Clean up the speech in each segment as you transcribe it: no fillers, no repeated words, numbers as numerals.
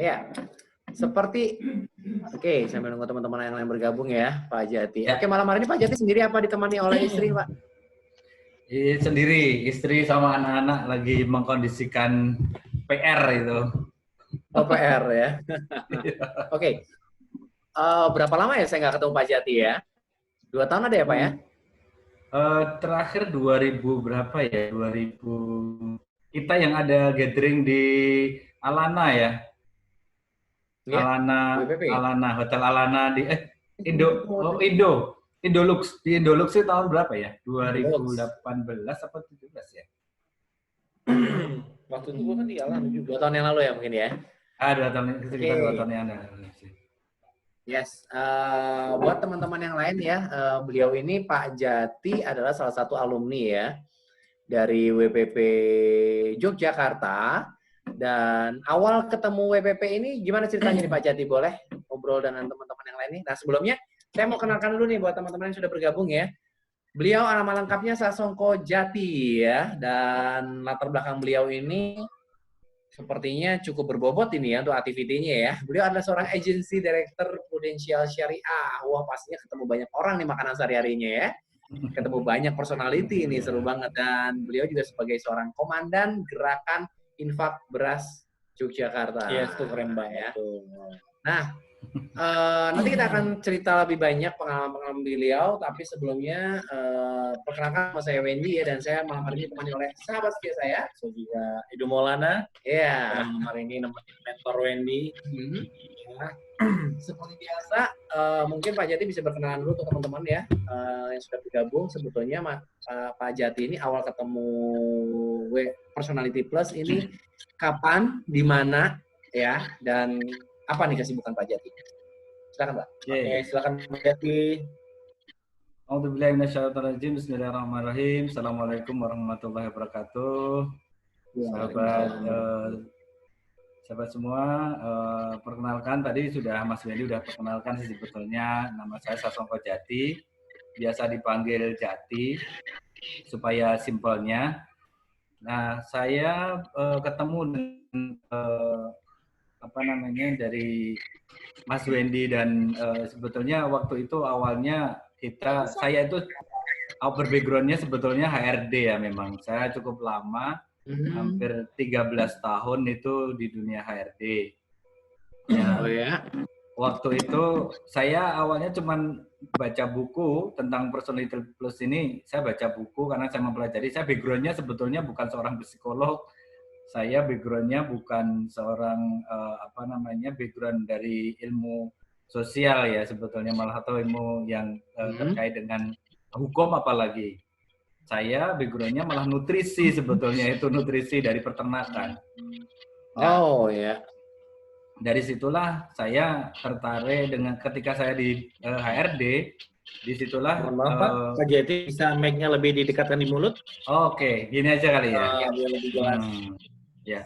Ya, seperti oke, sambil nunggu teman-teman yang lain bergabung ya, Pak Jati. Ya. Oke, malam hari ini Pak Jati sendiri apa ditemani oleh istri, Pak? Sendiri, istri sama anak-anak lagi mengkondisikan PR itu. Oh, PR ya. Oke, berapa lama ya saya nggak ketemu Pak Jati ya? 2 tahun ada ya, Pak ya? Terakhir 2000 berapa ya? 2000 kita yang ada gathering di Alana ya. Iya, Alana, WPP. Alana, Hotel Alana di Indolux. Di Indolux itu tahun berapa ya? 2018 apa 17 ya? Waktu itu gua kan di Alan juga. 2 tahun yang lalu ya mungkin ya. 2 tahun, sekitar 2 tahun yang lalu. Yes, buat teman-teman yang lain ya, beliau ini Pak Jati adalah salah satu alumni ya dari WPP Yogyakarta. Dan awal ketemu WPP ini gimana ceritanya nih Pak Jati? Boleh ngobrol dengan teman-teman yang lain nih? Nah sebelumnya saya mau kenalkan dulu nih buat teman-teman yang sudah bergabung ya. Beliau nama lengkapnya Sasongko Jati ya, dan latar belakang beliau ini sepertinya cukup berbobot ini ya untuk aktivitinya ya. Beliau adalah seorang agency director Prudential Syariah. Wah pastinya ketemu banyak orang nih makanan sehari-harinya ya. Ketemu banyak personality ini, seru banget. Dan beliau juga sebagai seorang komandan gerakan infak beras Yogyakarta. Iya, itu keren banget. Ya. Nah, nanti kita akan cerita lebih banyak pengalaman-pengalaman beliau, tapi sebelumnya perkenalkan nama saya Wendy ya, dan saya malam hari ini ditemani oleh sahabat setia saya. So juga Edo Maulana. Ya. Malam hari ini nemenin mentor Wendy. Ya. Seperti biasa, mungkin Pak Jati bisa berkenalan dulu ke teman-teman ya yang sudah bergabung. Sebetulnya Pak Jati ini awal ketemu Personality Plus ini kapan, di mana ya, dan apa nih kesibukan Pak Jati? Silakan Pak. Oke, silakan Pak Jati. A'udzubillahi minasyaitonirrajim. Bismillahirrahmanirrahim. Assalamualaikum warahmatullahi wabarakatuh. Sahabat semua, perkenalkan tadi sudah Mas Wendy sudah perkenalkan sebetulnya nama saya Sasongko Jati, biasa dipanggil Jati supaya simpelnya. Nah, saya ketemu dengan dari Mas Wendy dan sebetulnya waktu itu awalnya saya itu background-nya sebetulnya HRD ya memang. Saya cukup lama, hampir 13 tahun itu di dunia HRD. Ya. Waktu itu saya awalnya cuman baca buku tentang Personality Plus ini. Saya baca buku karena saya mempelajari. Saya background-nya sebetulnya bukan seorang psikolog. Saya background-nya bukan seorang background dari ilmu sosial ya sebetulnya, malah atau ilmu yang terkait dengan hukum apalagi. Saya background-nya malah nutrisi sebetulnya, itu nutrisi dari peternakan. Oh ya. Dari situlah saya tertarik dengan ketika saya di HRD, disitulah. Mohon maaf Pak, Pak Jati bisa mic-nya lebih didekatkan di mulut? Oke, gini aja kali ya. Biar lebih jelas. Ya.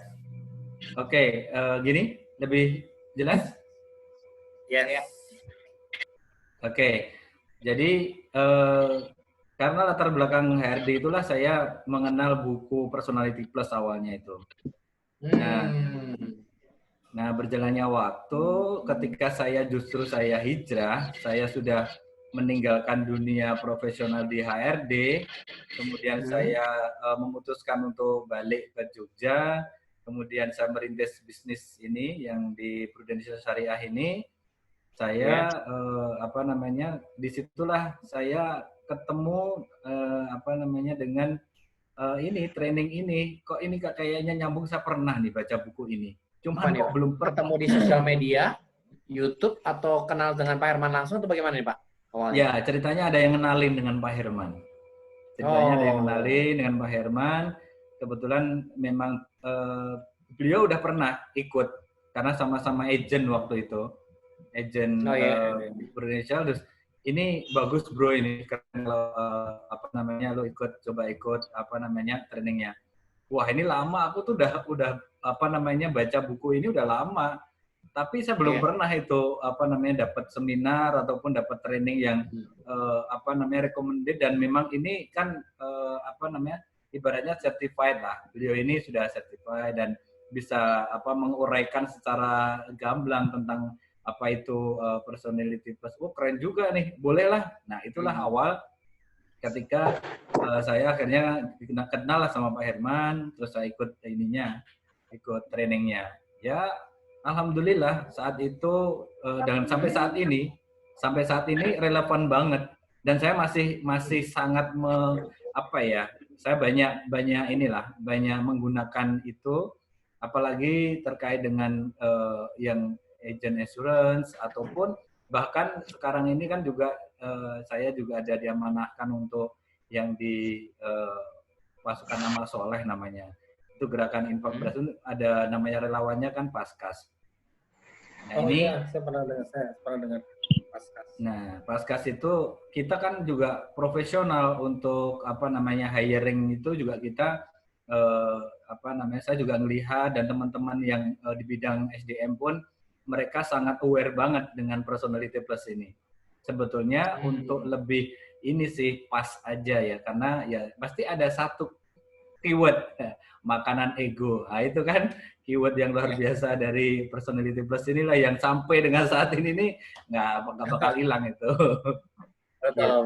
Oke, gini lebih jelas? Ya. Oke, jadi karena latar belakang HRD itulah saya mengenal buku Personality Plus awalnya itu. Nah, berjalannya waktu, ketika saya hijrah, saya sudah meninggalkan dunia profesional di HRD, kemudian saya memutuskan untuk balik ke Jogja, kemudian saya merintis bisnis ini yang di Prudential Syariah ini. Saya disitulah saya ketemu dengan ini training ini. Kok ini kayaknya nyambung, saya pernah nih baca buku ini. Cuman kok belum ketemu di sosial media, YouTube, atau kenal dengan Pak Herman langsung atau bagaimana nih Pak? Awalnya? Ya, ceritanya ada yang kenalin dengan Pak Herman. Ada yang kenalin dengan Pak Herman. Kebetulan memang beliau udah pernah ikut karena sama-sama agent waktu itu. Agent Prudential, terus ini bagus bro ini kalau lo coba ikut trainingnya. Wah ini lama, aku tuh udah baca buku ini udah lama, tapi saya belum pernah itu dapat seminar ataupun dapat training yang recommended, dan memang ini kan ibaratnya certified lah. Beliau ini sudah certified dan bisa menguraikan secara gamblang tentang apa itu personality plus. Oh, keren juga nih, bolehlah. Nah, itulah awal ketika saya akhirnya kenal lah sama Pak Herman, terus saya ikut trainingnya. Ya, alhamdulillah saat itu dan sampai saat ini relevan banget. Dan saya masih sangat saya banyak menggunakan itu, apalagi terkait dengan yang agent assurance ataupun bahkan sekarang ini kan juga saya juga ada diamanahkan untuk yang di pasukan amal soleh namanya. Itu gerakan infak beras itu ada namanya relawannya kan Paskas. Nah, saya pernah dengar Paskas. Nah, Paskas itu kita kan juga profesional untuk hiring itu juga kita saya juga melihat dan teman-teman yang di bidang SDM pun mereka sangat aware banget dengan personality plus ini. Sebetulnya untuk lebih ini sih pas aja ya, karena ya pasti ada satu keyword makanan ego. Nah, itu kan keyword yang luar biasa dari personality plus inilah yang sampai dengan saat ini nih nggak bakal hilang itu. Betul.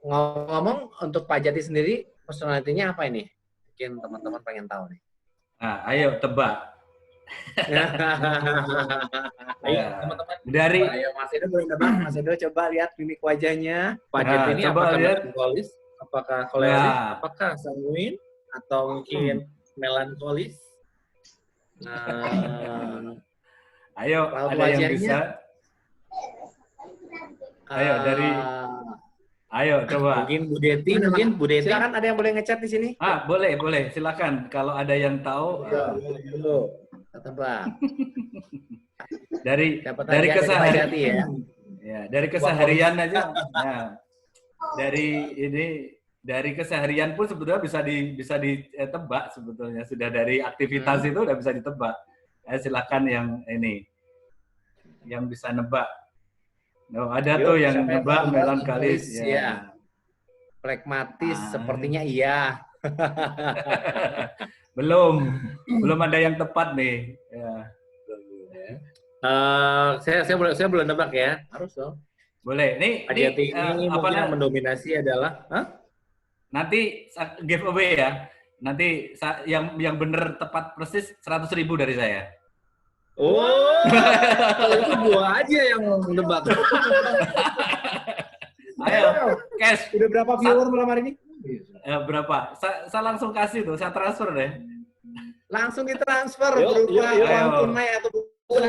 Ngomong untuk Pak Jati sendiri, personality-nya apa ini? Mungkin teman-teman pengen tahu nih. Nah, ayo tebak. Ayo teman-teman. Ayo Mas Edo boleh nebak. Mas Edo coba lihat mimik wajahnya. Pak Jati ini coba apakah lihat. melankolis, apakah koleris, Nah. apakah sanguin, atau mungkin melankolis? Ayo, Raut ada yang wajahnya. bisa? Ayo coba. Mungkin Bu Deti. Silakan, ada yang boleh ngechat di sini? Boleh. Silakan. Kalau ada yang tahu. Tebak. Dari keseharian ya. Ya, dari keseharian aja. Nah, dari keseharian pun sebetulnya bisa ditebak sebetulnya. Sudah dari aktivitas itu udah bisa ditebak. Silakan yang ini. Yang bisa nebak. Ada tuh yang nebak melankolis ya. Pragmatis sepertinya iya. Belum ada yang tepat nih. Ya. Saya boleh nebak ya. Harus dong. Boleh. Ini mungkin yang mendominasi adalah nanti giveaway ya. Nanti yang bener tepat persis 100.000 dari saya. Oh, itu gua aja yang nebak. Ayo, cash. Udah berapa viewer malam hari ini? Berapa? Saya langsung kasih tuh, saya transfer deh. Langsung ditransfer berupa uang tunai atau coba.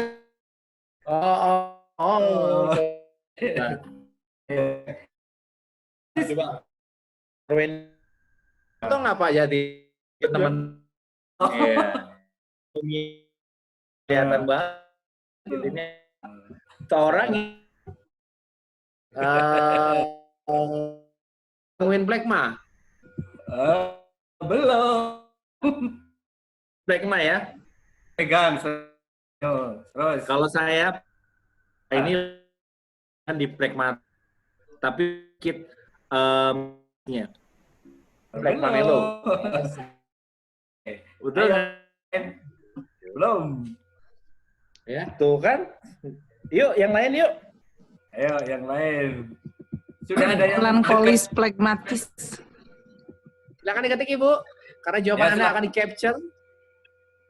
Itu nggak Pak Jati teman? Kelihatan banget. Jadinya seorang Win Blackma. Belum. Blackma ya. Pegang. Terus. Kalau saya ini kan di Blackma, tapi kit Blackma Melo. Betul. Belum. Ya, tuh kan. Yuk, yang lain yuk. Ayo, yang lain. Sudah ada yang melankolis, pragmatis. Silakan diketik Ibu, karena jawaban Anda akan di-capture.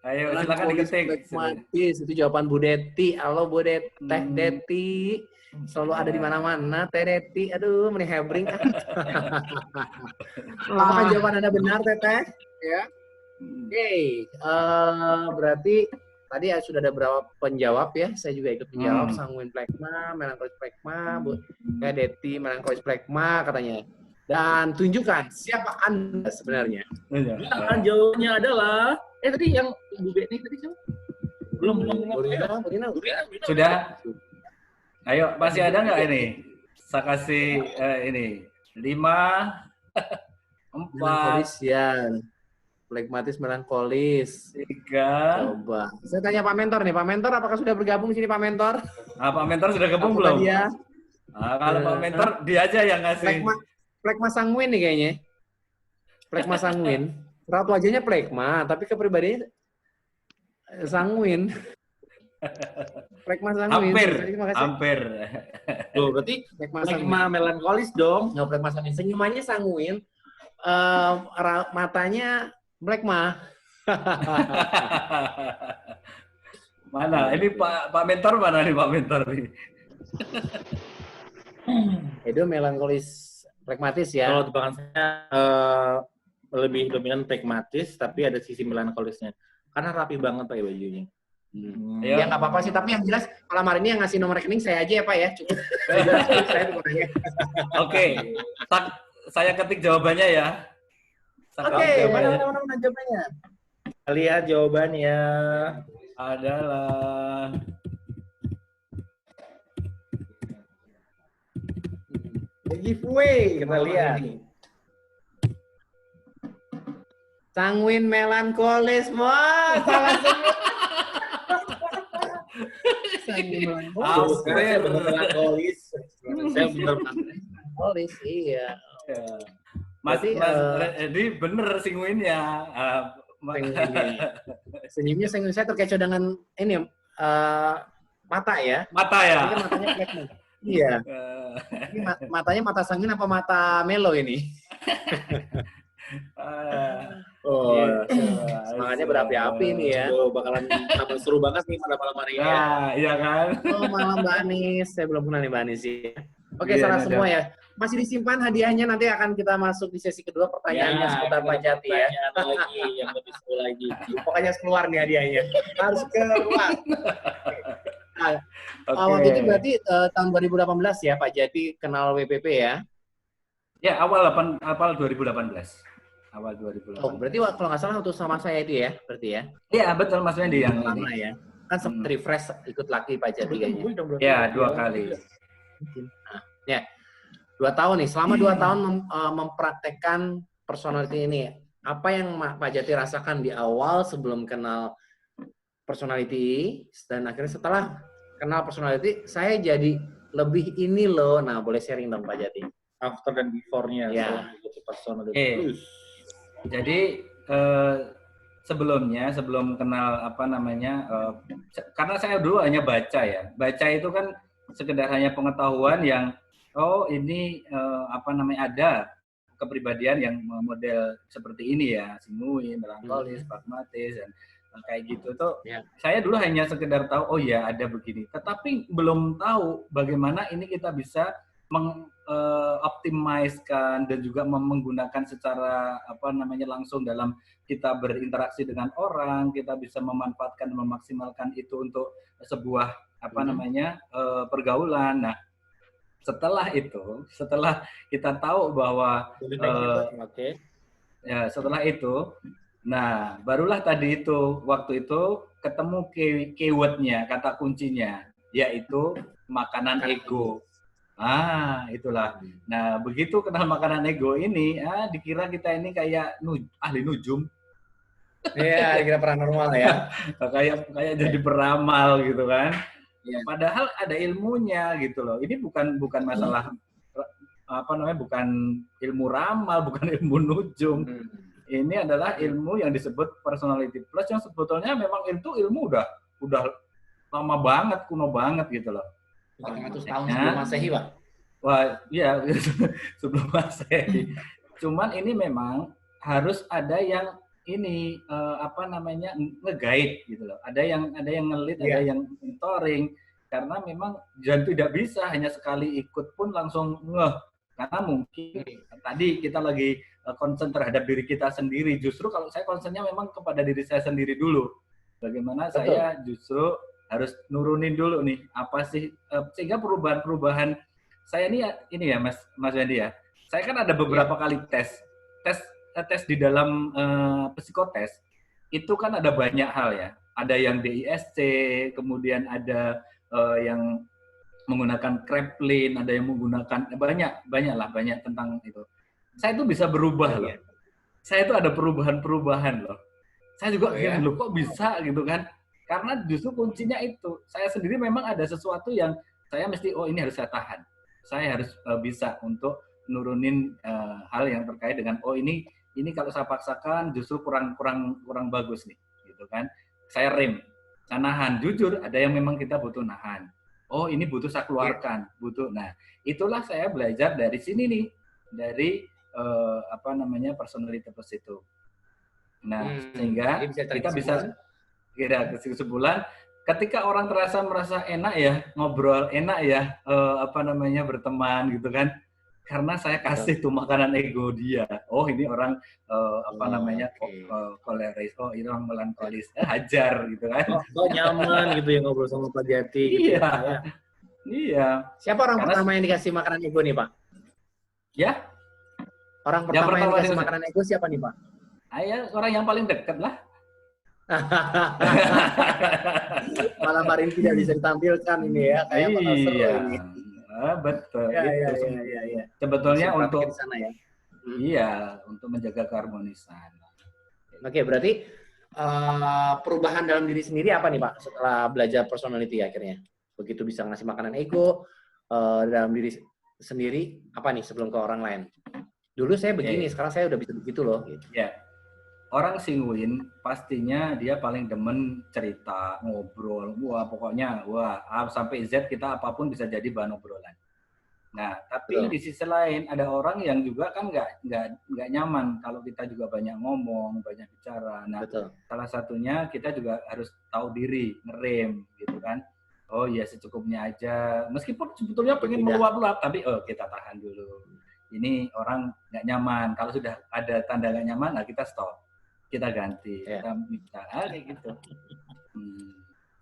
Ayo, silakan diketik. Pragmatis, itu jawaban Bu Deti. Halo Bu Deti, Teh Deti. Selalu ada di mana-mana, Teh Deti. Aduh, meni hebring. Apakah jawaban Anda benar, Teteh? Ya. Oke, berarti tadi sudah ada berapa penjawab ya? Saya juga ikut menjawab. Sanguin Plekma, melankolis Plekma, Bu Deti melankolis Plekma katanya. Dan tunjukkan siapa Anda sebenarnya. Dan jawabannya adalah tadi yang Bu Deti tadi siapa? Belum. Sudah. Ayo, masih ada nggak ini? Saya kasih ini 5, 4. Plekmatis, melankolis. 3. Coba. Saya tanya Pak Mentor nih. Pak Mentor, apakah sudah bergabung di sini Pak Mentor? Pak Mentor sudah gabung belum? Dia? Kalau Pak Mentor, dia aja yang ngasih. Plekma sanguin nih kayaknya. Plekma sanguin. Raut wajahnya plekma, tapi kepribadiannya sanguin. Plekma sanguin. Hampir, Terima kasih. hampir. Tuh, berarti Plekma sanguin. plekma melankolis dong. Nggak plekma sanguin. Senyumannya sanguin. Matanya plekma. Mana? Ini Pak Mentor mana nih Pak Mentor nih? Edo melankolis plekmatis ya. Kalau tebakan saya lebih dominan pragmatis, tapi ada sisi melankolisnya. Karena rapi banget Pak bajunya. Iya. Ya nggak apa-apa sih, tapi yang jelas malam hari ini yang ngasih nomor rekening saya aja ya Pak ya. Cukup. Saya tuh Oke, saya ketik jawabannya ya. Oke, mana jawabannya? Lihat jawabannya. Adalah Giveaway, kita lihat. Sanguin melankolis, wah, salah semua. Sanguin melankolis. Saya bener melankolis. Saya bener Melankolis, iya. Ya. Mas Edi bener singuinnya. Senyumnya saya terkecoh dengan ini mata ya. Mata ya. Ini kan matanya plekma. Iya. Ini matanya mata sanguin apa mata melo ini? Semangatnya berapi-api nih ya. Bakalan tambah seru banget nih pada malam hari ini. Nah, iya kan? Oh, malam Mbak Anis. Saya belum kenal nih Mbak Anis sih. Oke, Iya, salah ada. semua ya. Masih disimpan hadiahnya, nanti akan kita masuk di sesi kedua pertanyaannya seputar Pak Jati ya. Lagi yang lebih seru lagi. Pokoknya keluar nih hadiahnya. Harus keluar. Nah, Oke. waktu itu berarti tahun 2018 ya Pak Jati kenal WPP ya? Ya, awal 2018. Awal 2018. Oh, berarti kalau nggak salah waktu sama saya itu ya, berarti ya? Iya, betul Mas Wendy yang Lama ini. ya. Kan sempat refresh ikut laki Pak Jati kayaknya. Ya, 2 kali. Nah, ya, 2 tahun nih. Selama 2 tahun mempraktekkan personality ini, apa yang Pak Jati rasakan di awal sebelum kenal personality, dan akhirnya setelah kenal personality, saya jadi lebih ini loh. Nah, boleh sharing dong Pak Jati. After dan before-nya. Ya. setelah ikut personal. Oke. Jadi sebelum kenal apa namanya, karena saya dulu hanya baca ya. Baca itu kan sekedar hanya pengetahuan yang ini apa namanya ada kepribadian yang model seperti ini ya, sanguin, melankolis, pragmatis dan kayak gitu tuh. Ya. Saya dulu hanya sekedar tahu oh ya ada begini, tetapi belum tahu bagaimana ini kita bisa optimizekan dan juga menggunakan secara apa namanya langsung dalam kita berinteraksi dengan orang, kita bisa memanfaatkan dan memaksimalkan itu untuk sebuah apa namanya pergaulan. Nah, setelah kita tahu bahwa ya setelah itu, nah barulah tadi itu waktu itu ketemu keywordnya, kata kuncinya, yaitu makanan ego. Itulah. Nah, begitu kenal makanan ego ini, dikira kita ini kayak ahli nujum. Iya, dikira paranormal ya. kayak jadi peramal gitu kan. Ya. Padahal ada ilmunya gitu loh. Ini bukan masalah apa namanya, bukan ilmu ramal, bukan ilmu nujum. Ini adalah ilmu yang disebut personality plus yang sebetulnya memang itu ilmu udah lama banget, kuno banget gitu loh. 400 tahun sebelum Masehi, Pak. Wah, iya sebelum Masehi. Cuman ini memang harus ada yang ini apa namanya nge-guide gitu loh. Ada yang nge-lead, ada yang mentoring, karena memang jangan tidak bisa hanya sekali ikut pun langsung ngeh. Karena mungkin tadi kita lagi concern terhadap diri kita sendiri. Justru kalau saya concernnya memang kepada diri saya sendiri dulu. Bagaimana saya justru harus nurunin dulu nih apa sih sehingga perubahan saya ini ya Mas Wendy ya. Saya kan ada beberapa kali tes di dalam psikotes itu kan ada banyak hal ya. Ada yang DISC, kemudian ada yang menggunakan Kraepelin, ada yang menggunakan banyak tentang itu. Saya itu bisa berubah loh. Saya itu ada perubahan loh. Saya juga loh kok bisa gitu kan. Karena justru kuncinya itu. Saya sendiri memang ada sesuatu yang saya mesti, ini harus saya tahan. Saya harus bisa untuk nurunin hal yang terkait dengan, ini ini kalau saya paksakan justru kurang bagus nih, gitu kan. Saya rem, saya nahan. Jujur, ada yang memang kita butuh nahan. Oh, ini butuh saya keluarkan, butuh. Nah, itulah saya belajar dari sini nih, dari personality test itu. Nah, sehingga kita bisa kira kesimpulan, ketika orang merasa enak ya, ngobrol enak ya, berteman gitu kan, karena saya kasih tuh makanan ego dia. Oh, ini orang koleris, oh ini orang melankolis, hajar gitu kan. Oh, nyaman gitu ya ngobrol sama Pak Jati. Gitu Iya, ya. iya. Siapa orang pertama yang dikasih makanan ego nih, Pak? Ya? Orang pertama yang dikasih makanan ego siapa nih, Pak? Orang yang paling dekat lah. Malam hari ini tidak bisa ditampilkan ini ya, kayak bakal seru ini. Betul. Iya. Sebetulnya untuk sana, ya. Iya, untuk menjaga keharmonisan. Oke, berarti perubahan dalam diri sendiri apa nih, Pak? Setelah belajar personality akhirnya, begitu bisa ngasih makanan ego dalam diri sendiri, apa nih sebelum ke orang lain? Dulu saya begini, sekarang saya udah bisa begitu loh. Gitu. Ya. Orang sanguin pastinya dia paling demen cerita, ngobrol. Wah, pokoknya A sampai Z kita apapun bisa jadi bahan obrolan. Nah, tapi di sisi lain ada orang yang juga kan nggak nyaman kalau kita juga banyak ngomong, banyak bicara. Nah, salah satunya kita juga harus tahu diri, ngerem gitu kan. Oh ya secukupnya aja. Meskipun sebetulnya pengen meluap-luap, tapi kita tahan dulu. Ini orang nggak nyaman. Kalau sudah ada tanda nggak nyaman, nah kita stop. Kita ganti, kita minta kayak gitu.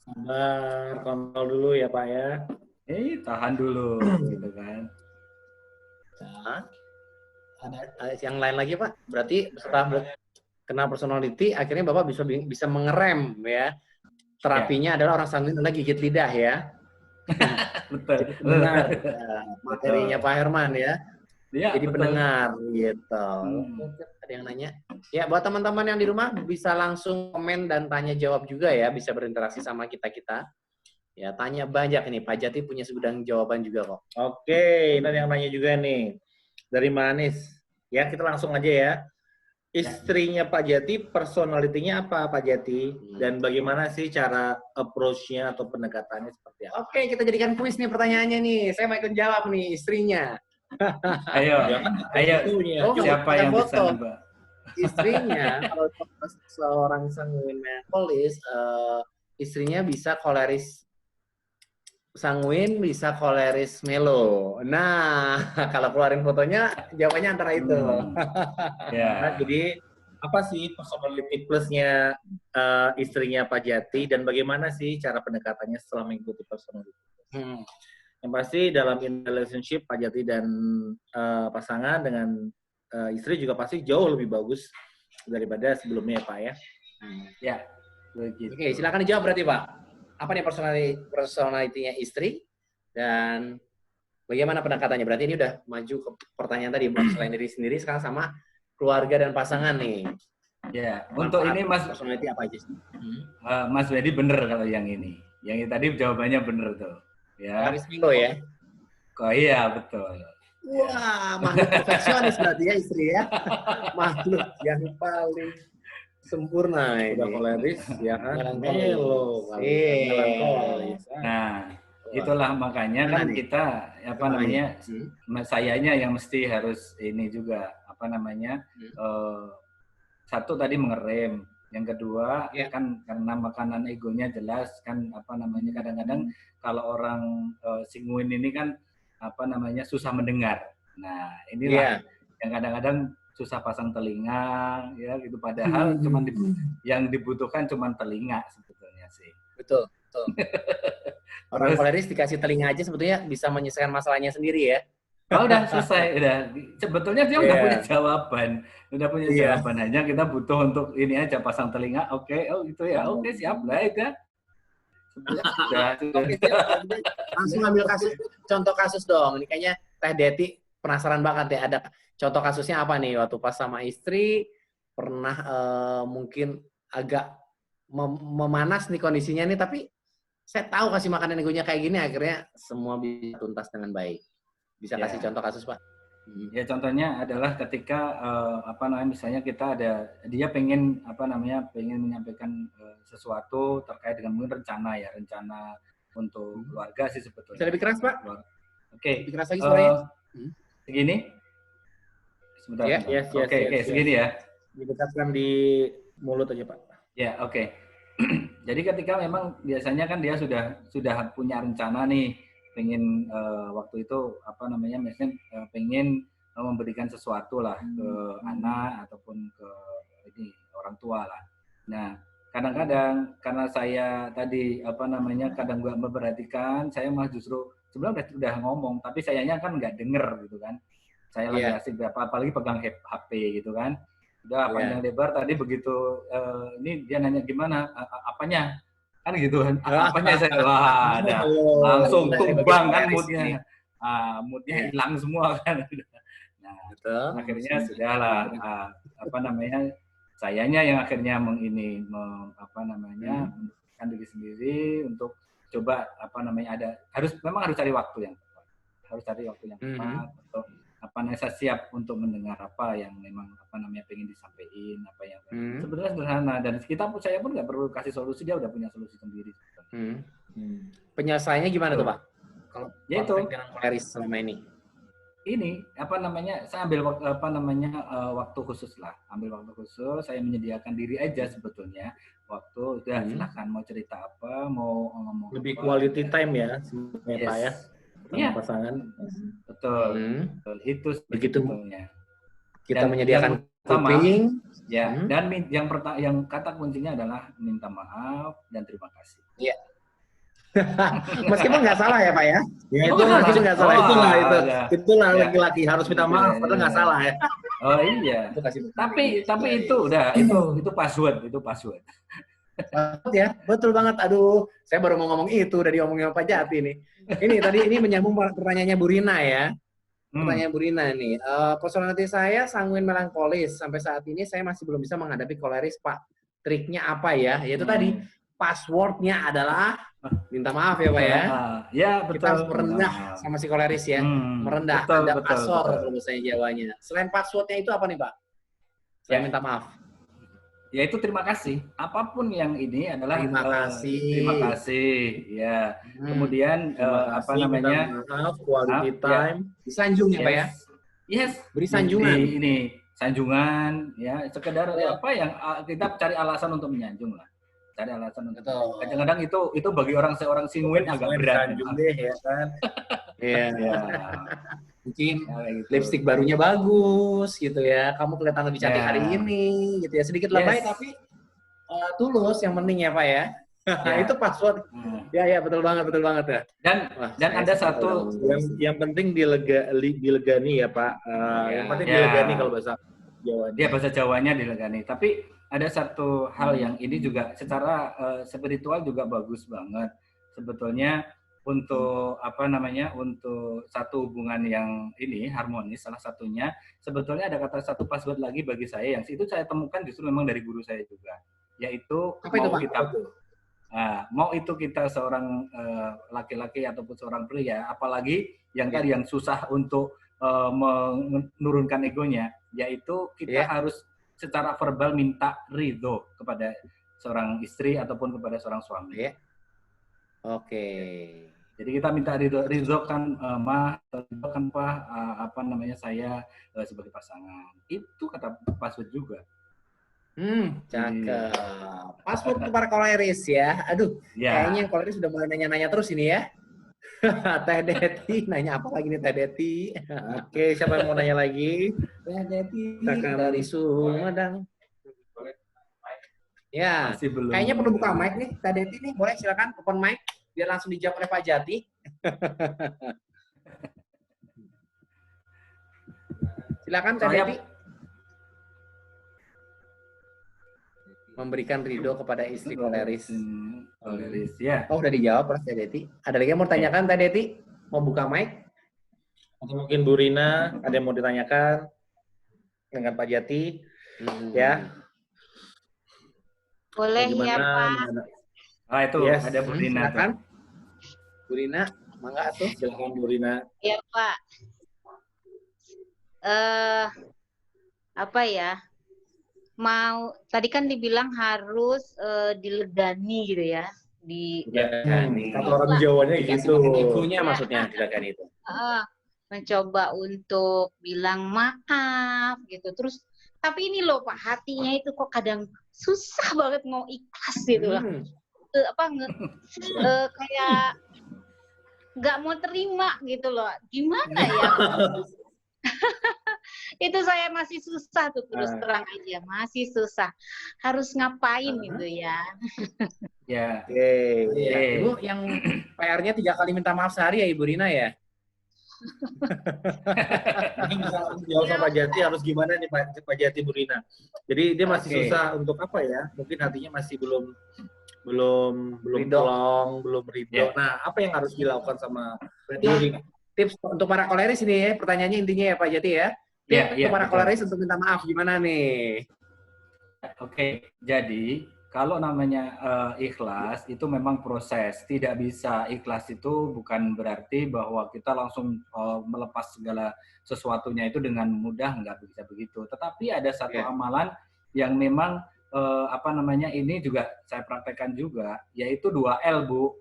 Sabar, kontrol dulu ya Pak ya. Tahan dulu, gitu kan. Nah, ada yang lain lagi Pak. Berarti setelah kenal personality, akhirnya Bapak bisa mengerem ya. Terapinya adalah orang sanguin adalah gigit lidah ya. Betul. Benar. Materinya Pak Herman ya. Ya, jadi pendengar gitu. Ada yang nanya? Ya, buat teman-teman yang di rumah bisa langsung komen dan tanya jawab juga ya, bisa berinteraksi sama kita-kita. Ya, tanya banyak nih, Pak Jati punya segudang jawaban juga kok. Oke, dan yang nanya juga nih dari Manis. Ya, kita langsung aja ya. Istrinya Pak Jati, personalitinya apa Pak Jati? Dan bagaimana sih cara approach-nya atau pendekatannya seperti apa? Oke, kita jadikan kuis nih pertanyaannya nih. Saya mau ikut jawab nih, istrinya. Ayo, siapa yang bisa Mbak? Istrinya, kalau seorang sanguin melankolis, istrinya bisa koleris sanguin, bisa koleris melo. Nah, kalau keluarin fotonya, jawabannya antara itu. Nah, jadi apa sih personality plusnya istrinya Pak Jati dan bagaimana sih cara pendekatannya setelah mengikuti personality plus? Yang pasti dalam relationship Pak Jati dan pasangan dengan istri juga pasti jauh lebih bagus daripada sebelumnya Pak ya. Ya, begitu. Oke, silakan dijawab berarti Pak. Apa nih personality-nya istri dan bagaimana pendekatannya? Berarti ini udah maju ke pertanyaan tadi, selain diri sendiri sekarang sama keluarga dan pasangan nih. Ya, untuk ini Mas personality apa aja sih? Mas Wedi bener kalau yang ini. Yang tadi jawabannya bener tuh. Ya. Koleris melo ya. Oh iya, betul. Wah, makhluk perfeksionis berarti ya istri ya. Makhluk yang paling sempurna ini. Udah koleris ya kan. Melo. Nah, itulah makanya kan kita sayanya yang mesti harus ini juga satu tadi mengerem. Yang kedua kan karena makanan egonya jelas kan kadang-kadang kalau orang sanguin ini kan susah mendengar. Nah, inilah yang kadang-kadang susah pasang telinga ya gitu padahal yang dibutuhkan cuma telinga sebetulnya sih. Betul. Orang koleris dikasih telinga aja sebetulnya bisa menyelesaikan masalahnya sendiri ya. Oh, udah selesai, udah. Sebetulnya dia udah punya jawaban. Jawaban, hanya kita butuh untuk ini aja pasang telinga. Oke, gitu ya. Oke, siap, baik ya. Langsung ambil contoh kasus dong. Ini kayaknya Teh Deti penasaran banget ya. Ada contoh kasusnya apa nih waktu pas sama istri pernah mungkin agak memanas nih kondisinya nih, tapi saya tahu kasih makanan egonya kayak gini akhirnya semua bisa tuntas dengan baik. Bisa kasih contoh kasus Pak? Ya contohnya adalah ketika apa namanya misalnya kita dia pengen pengen menyampaikan sesuatu terkait dengan mungkin rencana untuk keluarga sih sebetulnya. Bisa lebih keras, Pak? Oke. Lebih keras lagi suaranya. Segini? Sebentar. Ya, Oke, segini ya. Didekatkan di mulut aja, Pak. Ya, oke. Jadi ketika memang biasanya kan dia sudah punya rencana nih, pengen waktu itu misalnya pengen memberikan sesuatu lah ke anak ataupun ke orang tua lah. Nah, kadang-kadang karena saya tadi kadang nggak memperhatikan, saya malah justru sebenarnya udah ngomong, tapi sayangnya kan nggak denger gitu kan. Saya lagi asik apalagi pegang HP gitu kan. Udah panjang lebar tadi begitu ini dia nanya gimana apanya kan gitu kan apanya saya langsung tumbang kan moodnya hilang semua kan. Nah akhirnya sudahlah sayanya yang akhirnya mengundurkan diri sendiri untuk coba memang harus cari waktu yang tepat untuk saya siap untuk mendengar apa yang memang pengen disampaikan apa yang sebenarnya sederhana dan saya pun nggak perlu kasih solusi, dia udah punya solusi sendiri. Penyelesaiannya gimana tuh Pak? Kalau ya itu dengan koleris selama ini saya ambil waktu khusus saya menyediakan diri aja sebetulnya waktu udah silakan mau cerita apa mau ngomong lebih quality time ya sebenarnya Pak ya. Pasangan betul itu begitu sebetulnya kita menyediakan kuping dan yang kata kuncinya adalah minta maaf dan terima kasih. Iya. Meskipun nggak salah ya Pak ya. Itu nggak salah itulah laki-laki harus minta maaf padahal nggak salah ya. Oh iya. Tapi itu udah itu password ya, betul banget. Aduh, saya baru mau ngomong itu, udah diomongin Pak Jati nih. Ini menyambung pertanyaannya Bu Rina ya. Pertanyaan Bu Rina nih. Personality saya sanguin melankolis. Sampai saat ini saya masih belum bisa menghadapi koleris, Pak. Triknya apa ya? Yaitu tadi, passwordnya adalah minta maaf ya Pak ya. Ya, betul. Kita harus merendah sama si koleris ya. Merendah, ada password kalau misalnya Jawanya. Selain passwordnya itu apa nih Pak? Saya minta maaf. Yaitu terima kasih. Apapun yang ini adalah terima kasih. Ya. Kemudian maaf, quality time. Disanjung ya Pak ya? Yes. Beri sanjungan. Ini sanjungan ya. Sekedar apa yang kita cari alasan untuk menyanjung lah. Cari alasan untuk. Kadang-kadang itu bagi seorang singuin agak berat. Sanjung deh ya kan. Iya. Mungkin lipstik barunya bagus gitu ya, kamu kelihatan lebih cantik hari ini gitu ya, sedikit lebay tapi tulus yang penting ya Pak ya. Itu password. Ya betul banget ya. Dan ada satu yang penting dilegani ya Pak. Yang penting dilegani kalau bahasa Jawanya. Dia bahasa Jawanya dilegani. Tapi ada satu hal yang ini juga secara spiritual juga bagus banget sebetulnya. Untuk untuk satu hubungan yang ini harmonis, salah satunya sebetulnya ada satu password lagi bagi saya yang itu saya temukan justru memang dari guru saya juga, yaitu mau itu kita seorang laki-laki ataupun seorang pria, apalagi yang tadi yang susah untuk menurunkan egonya, yaitu kita harus secara verbal minta ridho kepada seorang istri ataupun kepada seorang suami. Oke. Jadi kita minta ridho kan Pak saya sebagai pasangan. Itu kata password juga. Cakep. Password untuk para koleris ya. Aduh, kayaknya yang koleris sudah mulai nanya-nanya terus ini ya. Teh Deti nanya apa lagi nih Teh Deti? Oke, siapa yang mau nanya lagi? Teh Deti dari Sumedang. Ya, kayaknya perlu buka mic nih, Teh Deti nih, boleh silakan open mic biar langsung dijawab oleh Pak Jati. Silakan Teh Deti. Memberikan ridho kepada istri koleris. Ya. Oh, udah dijawab Teh Deti. Ada lagi yang mau tanyakan Teh Deti? Mau buka mic? Atau mungkin Bu Rina ada yang mau ditanyakan dengan Pak Jati? Ya. Boleh ya Pak. Itu ada Bu Rina. Silakan. Bu Rina, mangga tuh. Silakan Bu Rina. Iya Pak. eh apa ya? Tadi kan dibilang harus dilegani gitu ya. Kata orang Jawanya gitu. Egonya maksudnya dilakukan itu. Mencoba untuk bilang maaf gitu. Terus tapi ini loh Pak, hatinya itu kok kadang susah banget mau ikhlas gitu loh. Kayak nggak mau terima gitu loh. Gimana ya? Itu saya masih susah tuh, terus terang aja, masih susah. Harus ngapain gitu ya. Ya. Ibu yang PR-nya 3 kali minta maaf sehari ya Ibu Rina ya? Mungkin bisa jawab sama Pak Jati harus gimana nih Pak Jati Bu Rina. Jadi dia masih susah untuk apa ya? Mungkin hatinya masih belum plong, belum ridho. Nah, apa yang harus dilakukan sama Bu Rina? Tips untuk para koleris ini ya, pertanyaannya intinya ya Pak Jati ya. Tips untuk para koleris untuk minta maaf gimana nih? Oke, jadi kalau namanya ikhlas itu memang proses. Tidak bisa ikhlas itu bukan berarti bahwa kita langsung melepas segala sesuatunya itu dengan mudah, nggak bisa begitu. Tetapi ada satu amalan yang memang ini juga saya praktekkan juga, yaitu 2L Bu.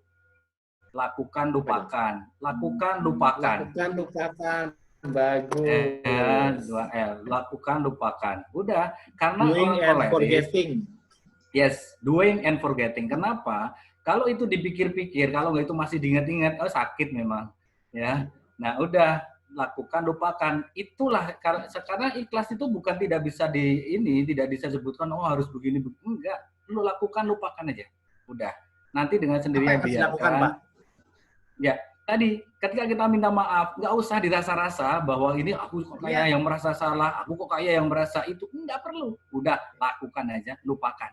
Lakukan, lupakan. Lakukan, lupakan. Lakukan, lupakan. Bagus. 2L. Lakukan, lupakan. Udah, karena doing and forgetting. Yes, doing and forgetting. Kenapa? Kalau itu dipikir-pikir, kalau nggak itu masih diingat-ingat, sakit memang. Ya. Nah, udah, lakukan, lupakan. Itulah, karena ikhlas itu bukan tidak bisa tidak disebutkan, harus begini. Enggak. Lu lakukan, lupakan aja. Udah. Nanti dengan sendirinya biarkan. Pak? Ya, tadi ketika kita minta maaf, nggak usah dirasa-rasa bahwa ini aku kok kayak yang merasa salah, aku kok kayak yang merasa itu. Nggak perlu. Udah, lakukan aja, lupakan.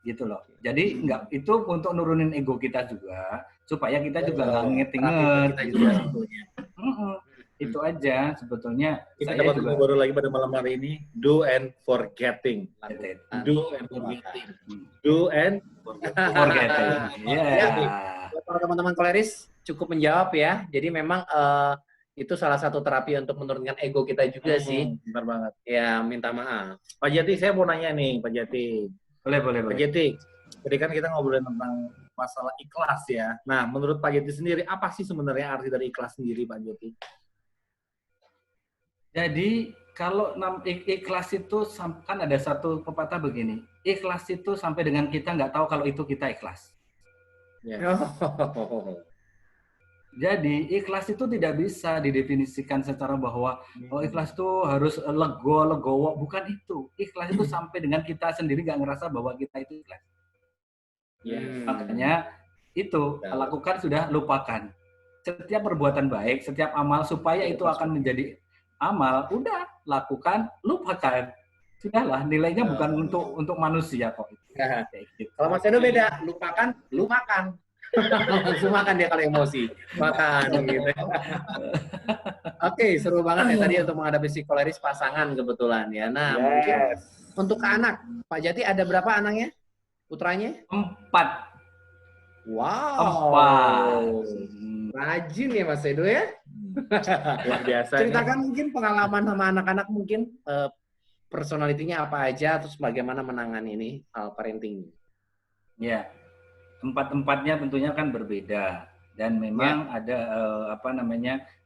Gitu loh. Jadi nggak, itu untuk nurunin ego kita juga, supaya kita juga nggak nginget-inget. Gitu. Itu aja sebetulnya. Kita dapat juga baru lagi pada malam hari ini, do and forgetting. Do and forgetting. Do and forgetting. Para teman-teman koleris cukup menjawab ya. Jadi memang itu salah satu terapi untuk menurunkan ego kita juga sih. Benar banget. Ya, minta maaf. Pak Jati, saya mau nanya nih, Pak Jati. Boleh. Pak Jati, tadi kan kita ngobrolin tentang masalah ikhlas ya. Nah, menurut Pak Jati sendiri, apa sih sebenarnya arti dari ikhlas sendiri, Pak Jati? Jadi, kalau ikhlas itu, kan ada satu pepatah begini, ikhlas itu sampai dengan kita nggak tahu kalau itu kita ikhlas. Jadi ikhlas itu tidak bisa didefinisikan secara bahwa ikhlas itu harus legowo, bukan itu. Ikhlas itu sampai dengan kita sendiri nggak ngerasa bahwa kita itu ikhlas. Makanya itu lakukan, sudah lupakan. Setiap perbuatan baik, setiap amal supaya itu akan menjadi amal, udah lakukan, lupakan. Sudahlah, nilainya bukan untuk manusia kok. Gitu. Kalau Mas Edo beda, lupakan, lu makan. Langsung makan dia kalau emosi. Makan gitu. Oke, seru banget ya tadi untuk menghadapi psikoleris pasangan kebetulan ya. Nah, mungkin untuk anak, Pak Jati ada berapa anaknya? Putranya? 4. Wow. 4. Rajin ya Mas Edo ya. Luar biasa. Ceritakan mungkin pengalaman sama anak-anak mungkin personalitinya apa aja, terus bagaimana menangani ini hal parenting. Ya, 4-4-nya tentunya kan berbeda dan memang ada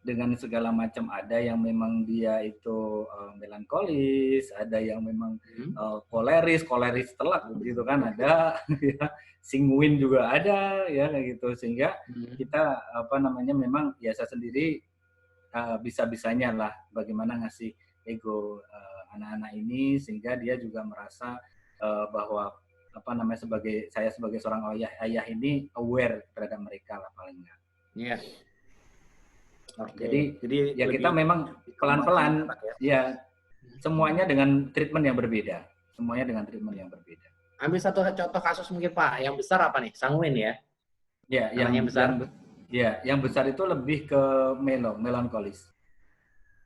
dengan segala macam, ada yang memang dia itu melankolis, ada yang memang koleris telak begitu kan, ada ya, sanguin juga ada ya kayak gitu, sehingga kita memang biasa sendiri bisa-bisanya lah bagaimana ngasih ego anak-anak ini sehingga dia juga merasa bahwa saya sebagai seorang ayah ini aware terhadap mereka lah paling enggak. Iya. Jadi ya kita memang pelan-pelan ya, semuanya dengan treatment yang berbeda. Ambil satu contoh kasus mungkin Pak, yang besar apa nih? Sanguin ya? Ya, yang besar. Yang besar itu lebih ke melankolis.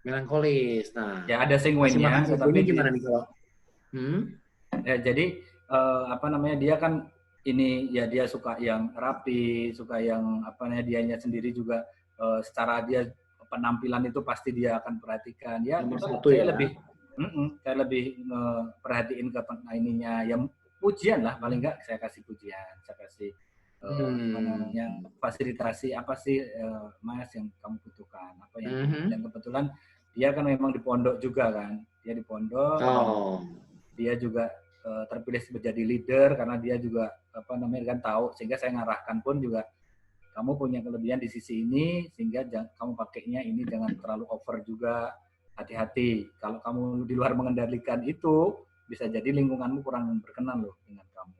Melankolis. Nah, ya ada sanguinnya, tapi gimana nih kalau? Ya, jadi dia kan ini ya, dia suka yang rapi, suka yang dianya sendiri juga secara dia penampilan itu pasti dia akan perhatikan. Ya, Nomor betul, satu saya ya. lebih saya lebih perhatiin ke ininya, ya pujian lah paling enggak saya kasih pujian, saya kasih apa namanya fasilitasi apa sih Mas yang kamu butuhkan, apa yang dan kebetulan dia kan memang di pondok juga kan, dia di pondok, dan dia juga terpilih menjadi leader karena dia juga apa namanya kan tahu, sehingga saya ngarahkan pun juga kamu punya kelebihan di sisi ini sehingga kamu pakainya ini jangan terlalu over juga, hati-hati kalau kamu di luar mengendalikan itu bisa jadi lingkunganmu kurang berkenan loh dengan kamu.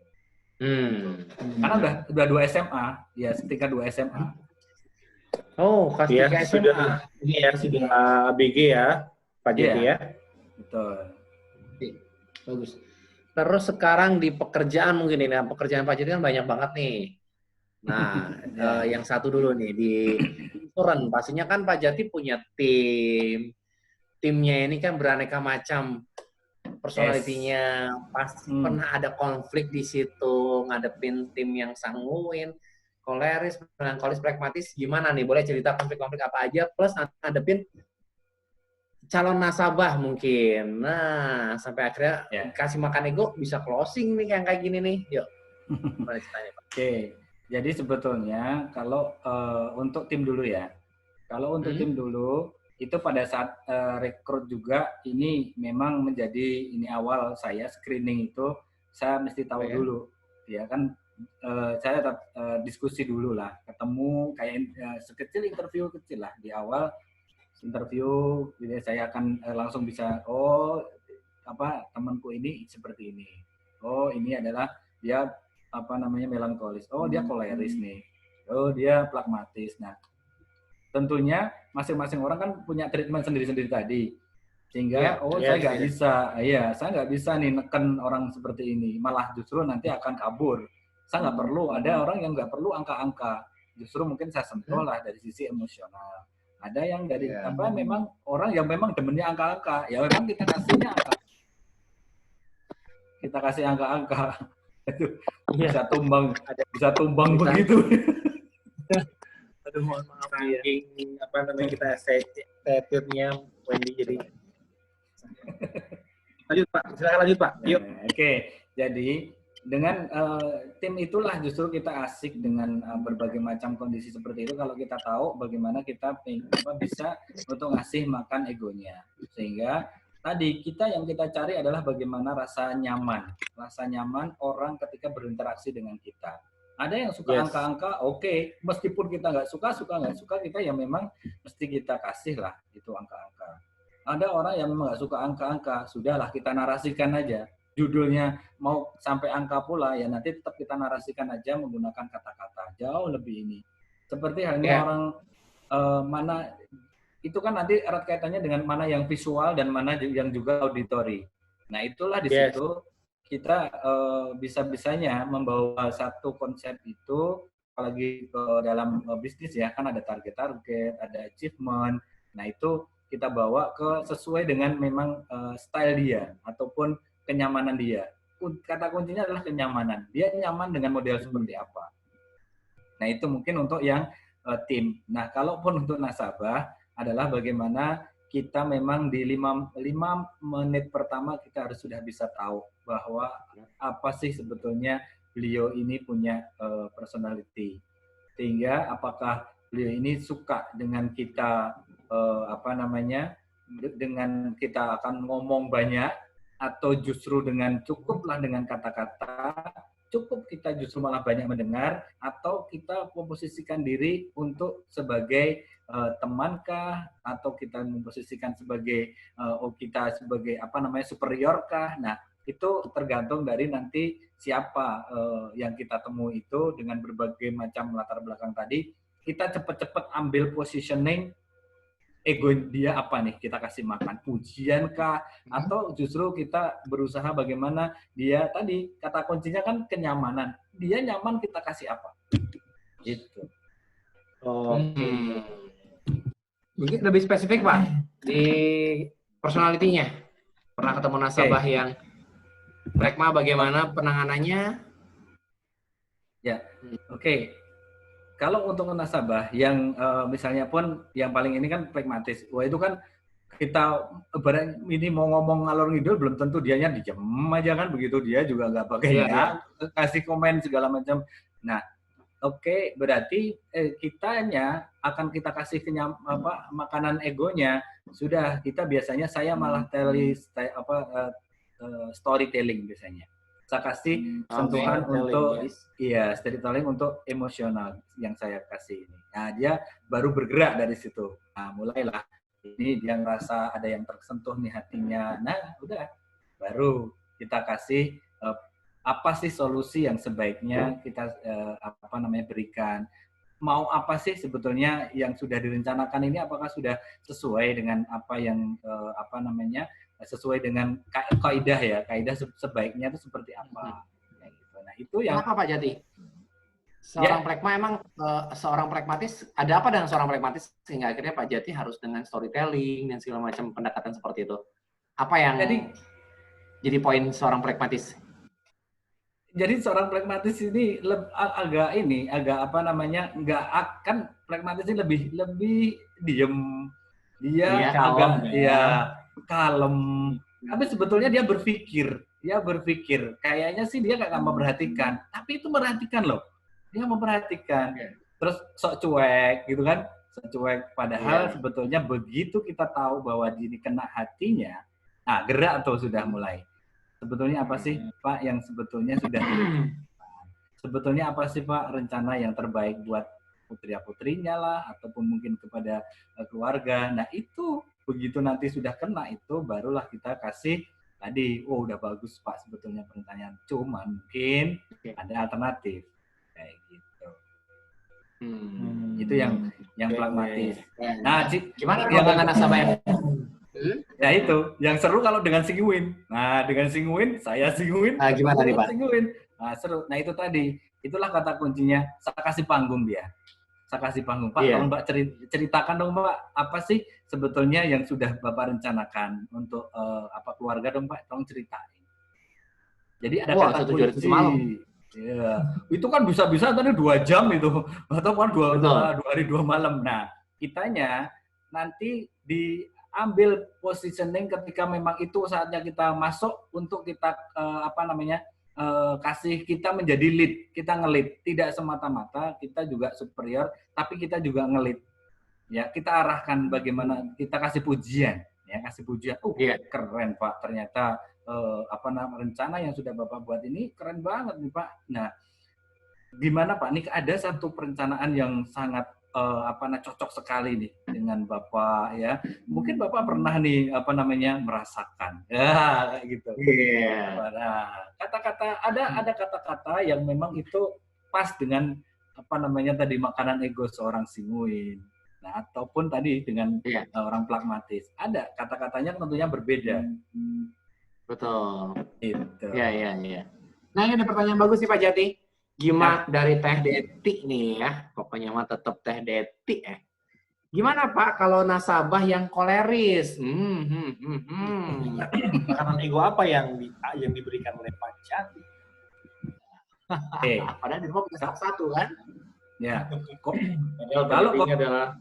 Karena udah 2 SMA, ya tingkat 2 SMA. Oh, kelas 3 SMA. Sudah ini ya, sudah ABG ya, Pak Jati ya. Betul. Bagus. Terus sekarang di pekerjaan mungkin ini, pekerjaan Pak Jati kan banyak banget nih. Nah, yang satu dulu nih di insurance, pastinya kan Pak Jati punya tim. Timnya ini kan beraneka macam. Personalitinya pasti pernah ada konflik di situ, ngadepin tim yang sanguin, koleris, melankolis, pragmatis, gimana nih? Boleh cerita konflik-konflik apa aja, plus ngadepin calon nasabah mungkin. Nah, sampai akhirnya kasih makan ego, bisa closing nih yang kayak gini nih. Yuk, boleh ceritanya Pak. Oke, jadi sebetulnya kalau untuk tim dulu ya, kalau untuk tim dulu, itu pada saat rekrut juga ini memang menjadi ini awal saya screening itu saya mesti tahu dulu ya kan, saya diskusi dulu lah, ketemu kayak sekecil interview kecil lah di awal interview, jadi saya akan langsung bisa apa temanku ini seperti ini, ini adalah dia apa namanya melankolis, dia koleris nih, dia pragmatis. Nah tentunya masing-masing orang kan punya treatment sendiri-sendiri tadi, sehingga saya nggak bisa nih neken orang seperti ini, malah justru nanti akan kabur. Saya nggak perlu, ada orang yang nggak perlu angka-angka, justru mungkin saya sentuh lah dari sisi emosional. Ada yang dari memang orang yang memang demennya angka-angka, ya memang kita kasihnya angka, kita kasih angka-angka, itu bisa tumbang begitu. Aduh, mohon maaf apa namanya kita attitude-nya Wendy jadi. Lanjut Pak, silakan lanjut Pak. Yuk. Oke, jadi dengan tim itulah justru kita asik dengan berbagai macam kondisi seperti itu kalau kita tahu bagaimana kita bisa untuk ngasih makan egonya. Sehingga tadi yang kita cari adalah bagaimana rasa nyaman orang ketika berinteraksi dengan kita. Ada yang suka angka-angka, oke. Meskipun kita nggak suka kita ya memang mesti kita kasih lah itu angka-angka. Ada orang yang memang nggak suka angka-angka, sudahlah kita narasikan aja. Judulnya mau sampai angka pula, ya nanti tetap kita narasikan aja menggunakan kata-kata. Jauh lebih ini. Seperti halnya orang mana, itu kan nanti erat kaitannya dengan mana yang visual dan mana yang juga auditory. Nah itulah di situ kita bisa-bisanya membawa satu konsep itu, apalagi ke dalam bisnis ya, kan ada target-target, ada achievement. Nah itu kita bawa ke sesuai dengan memang style dia ataupun kenyamanan dia. Kata kuncinya adalah kenyamanan. Dia nyaman dengan model seperti apa. Nah itu mungkin untuk yang tim. Nah kalaupun untuk nasabah adalah bagaimana kita memang di 5 menit pertama kita harus sudah bisa tahu bahwa apa sih sebetulnya beliau ini punya personality. Sehingga apakah beliau ini suka dengan kita dengan kita akan ngomong banyak, atau justru dengan cukuplah dengan kata-kata, cukup kita justru malah banyak mendengar, atau kita memposisikan diri untuk sebagai temankah, atau kita memposisikan sebagai kita sebagai superiorkah. Nah itu tergantung dari nanti siapa yang kita temui itu dengan berbagai macam latar belakang tadi. Kita cepat-cepat ambil positioning ego dia apa nih, kita kasih makan, pujian kah, atau justru kita berusaha bagaimana dia tadi, kata kuncinya kan kenyamanan, dia nyaman kita kasih apa gitu. Mungkin lebih spesifik Pak di personalitinya, pernah ketemu nasabah yang pragma, bagaimana penanganannya? Ya, oke. kalau untuk nasabah yang misalnya pun yang paling ini kan pragmatis, wah itu kan kita barang ini mau ngomong ngalor ngidul belum tentu dianya dijem aja kan begitu, dia juga nggak pakai kasih komen segala macam. Nah, oke, berarti kitanya akan kita kasih makanan egonya. Sudah, kita biasanya saya malah storytelling biasanya. Saya kasih sentuhan untuk storytelling untuk emosional yang saya kasih ini. Nah, dia baru bergerak dari situ. Nah, mulailah ini dia ngerasa ada yang tersentuh nih hatinya. Nah, udah baru kita kasih apa sih solusi yang sebaiknya kita berikan. Mau apa sih sebetulnya yang sudah direncanakan ini, apakah sudah sesuai dengan apa yang sesuai dengan kaidah ya, kaidah sebaiknya itu seperti apa. Gitu. Nah, itu yang kenapa Pak Jati? Seorang pragmatis, ada apa dengan seorang pragmatis sehingga akhirnya Pak Jati harus dengan storytelling dan segala macam pendekatan seperti itu? Apa yang jadi poin seorang pragmatis? Jadi seorang pragmatis ini agak nggak akan pragmatis ini lebih diem, dia agak kalem. Tapi sebetulnya dia berpikir kayaknya sih dia nggak memperhatikan, tapi itu merhatikan loh. Dia memperhatikan, terus sok cuek gitu kan, sok cuek. Padahal sebetulnya begitu kita tahu bahwa ini kena hatinya, nah gerak tuh sudah mulai. Sebetulnya apa sih Pak yang sebetulnya sudah sebetulnya apa sih Pak rencana yang terbaik buat putri-putrinya lah, ataupun mungkin kepada keluarga. Nah itu begitu nanti sudah kena itu, barulah kita kasih tadi, udah bagus Pak sebetulnya pertanyaan, cuman mungkin ada alternatif. Kayak gitu. Itu yang pragmatis. Nah, gimana kalau dengan nasabah yang ya itu, yang seru kalau dengan singuin. Nah, dengan singuin, saya singuin. Gimana nih Pak? Singuin. Nah, seru. Nah, itu tadi. Itulah kata kuncinya. Saya kasih panggung dia. Saya kasih panggung. Pak, tolong Mbak ceritakan dong Mbak, apa sih sebetulnya yang sudah Bapak rencanakan untuk keluarga dong Pak, tolong ceritain. Jadi ada kata kunci. Ya, itu kan bisa-bisa tadi 2 jam itu, atau kan 2 hari 2 malam. Nah, kitanya nanti diambil positioning ketika memang itu saatnya kita masuk untuk kita kasih kita menjadi lead, kita nge-lead. Tidak semata-mata kita juga superior, tapi kita juga nge-lead. Ya, kita arahkan bagaimana, kita kasih pujian, ya, kasih pujian. Keren Pak, ternyata rencana yang sudah Bapak buat ini keren banget nih Pak. Nah, gimana Pak? Nih ada satu perencanaan yang sangat cocok sekali nih dengan Bapak ya. Mungkin Bapak pernah nih merasakan. Ya, kayak gitu. Nah, kata-kata ada kata-kata yang memang itu pas dengan tadi makanan ego seorang singuin. Nah, ataupun tadi dengan orang pragmatis. Ada kata-katanya tentunya berbeda. Betul. Itu. Iya. Nah, ini ada pertanyaan bagus sih Pak Jati. Gimana dari Teh Deti nih ya? Pokoknya mah tetap Teh Deti ya. Gimana Pak kalau nasabah yang koleris? Makanan ego apa yang diberikan oleh Pak Jati? Padahal di rumah punya satu kan? Ya. Kalau adalah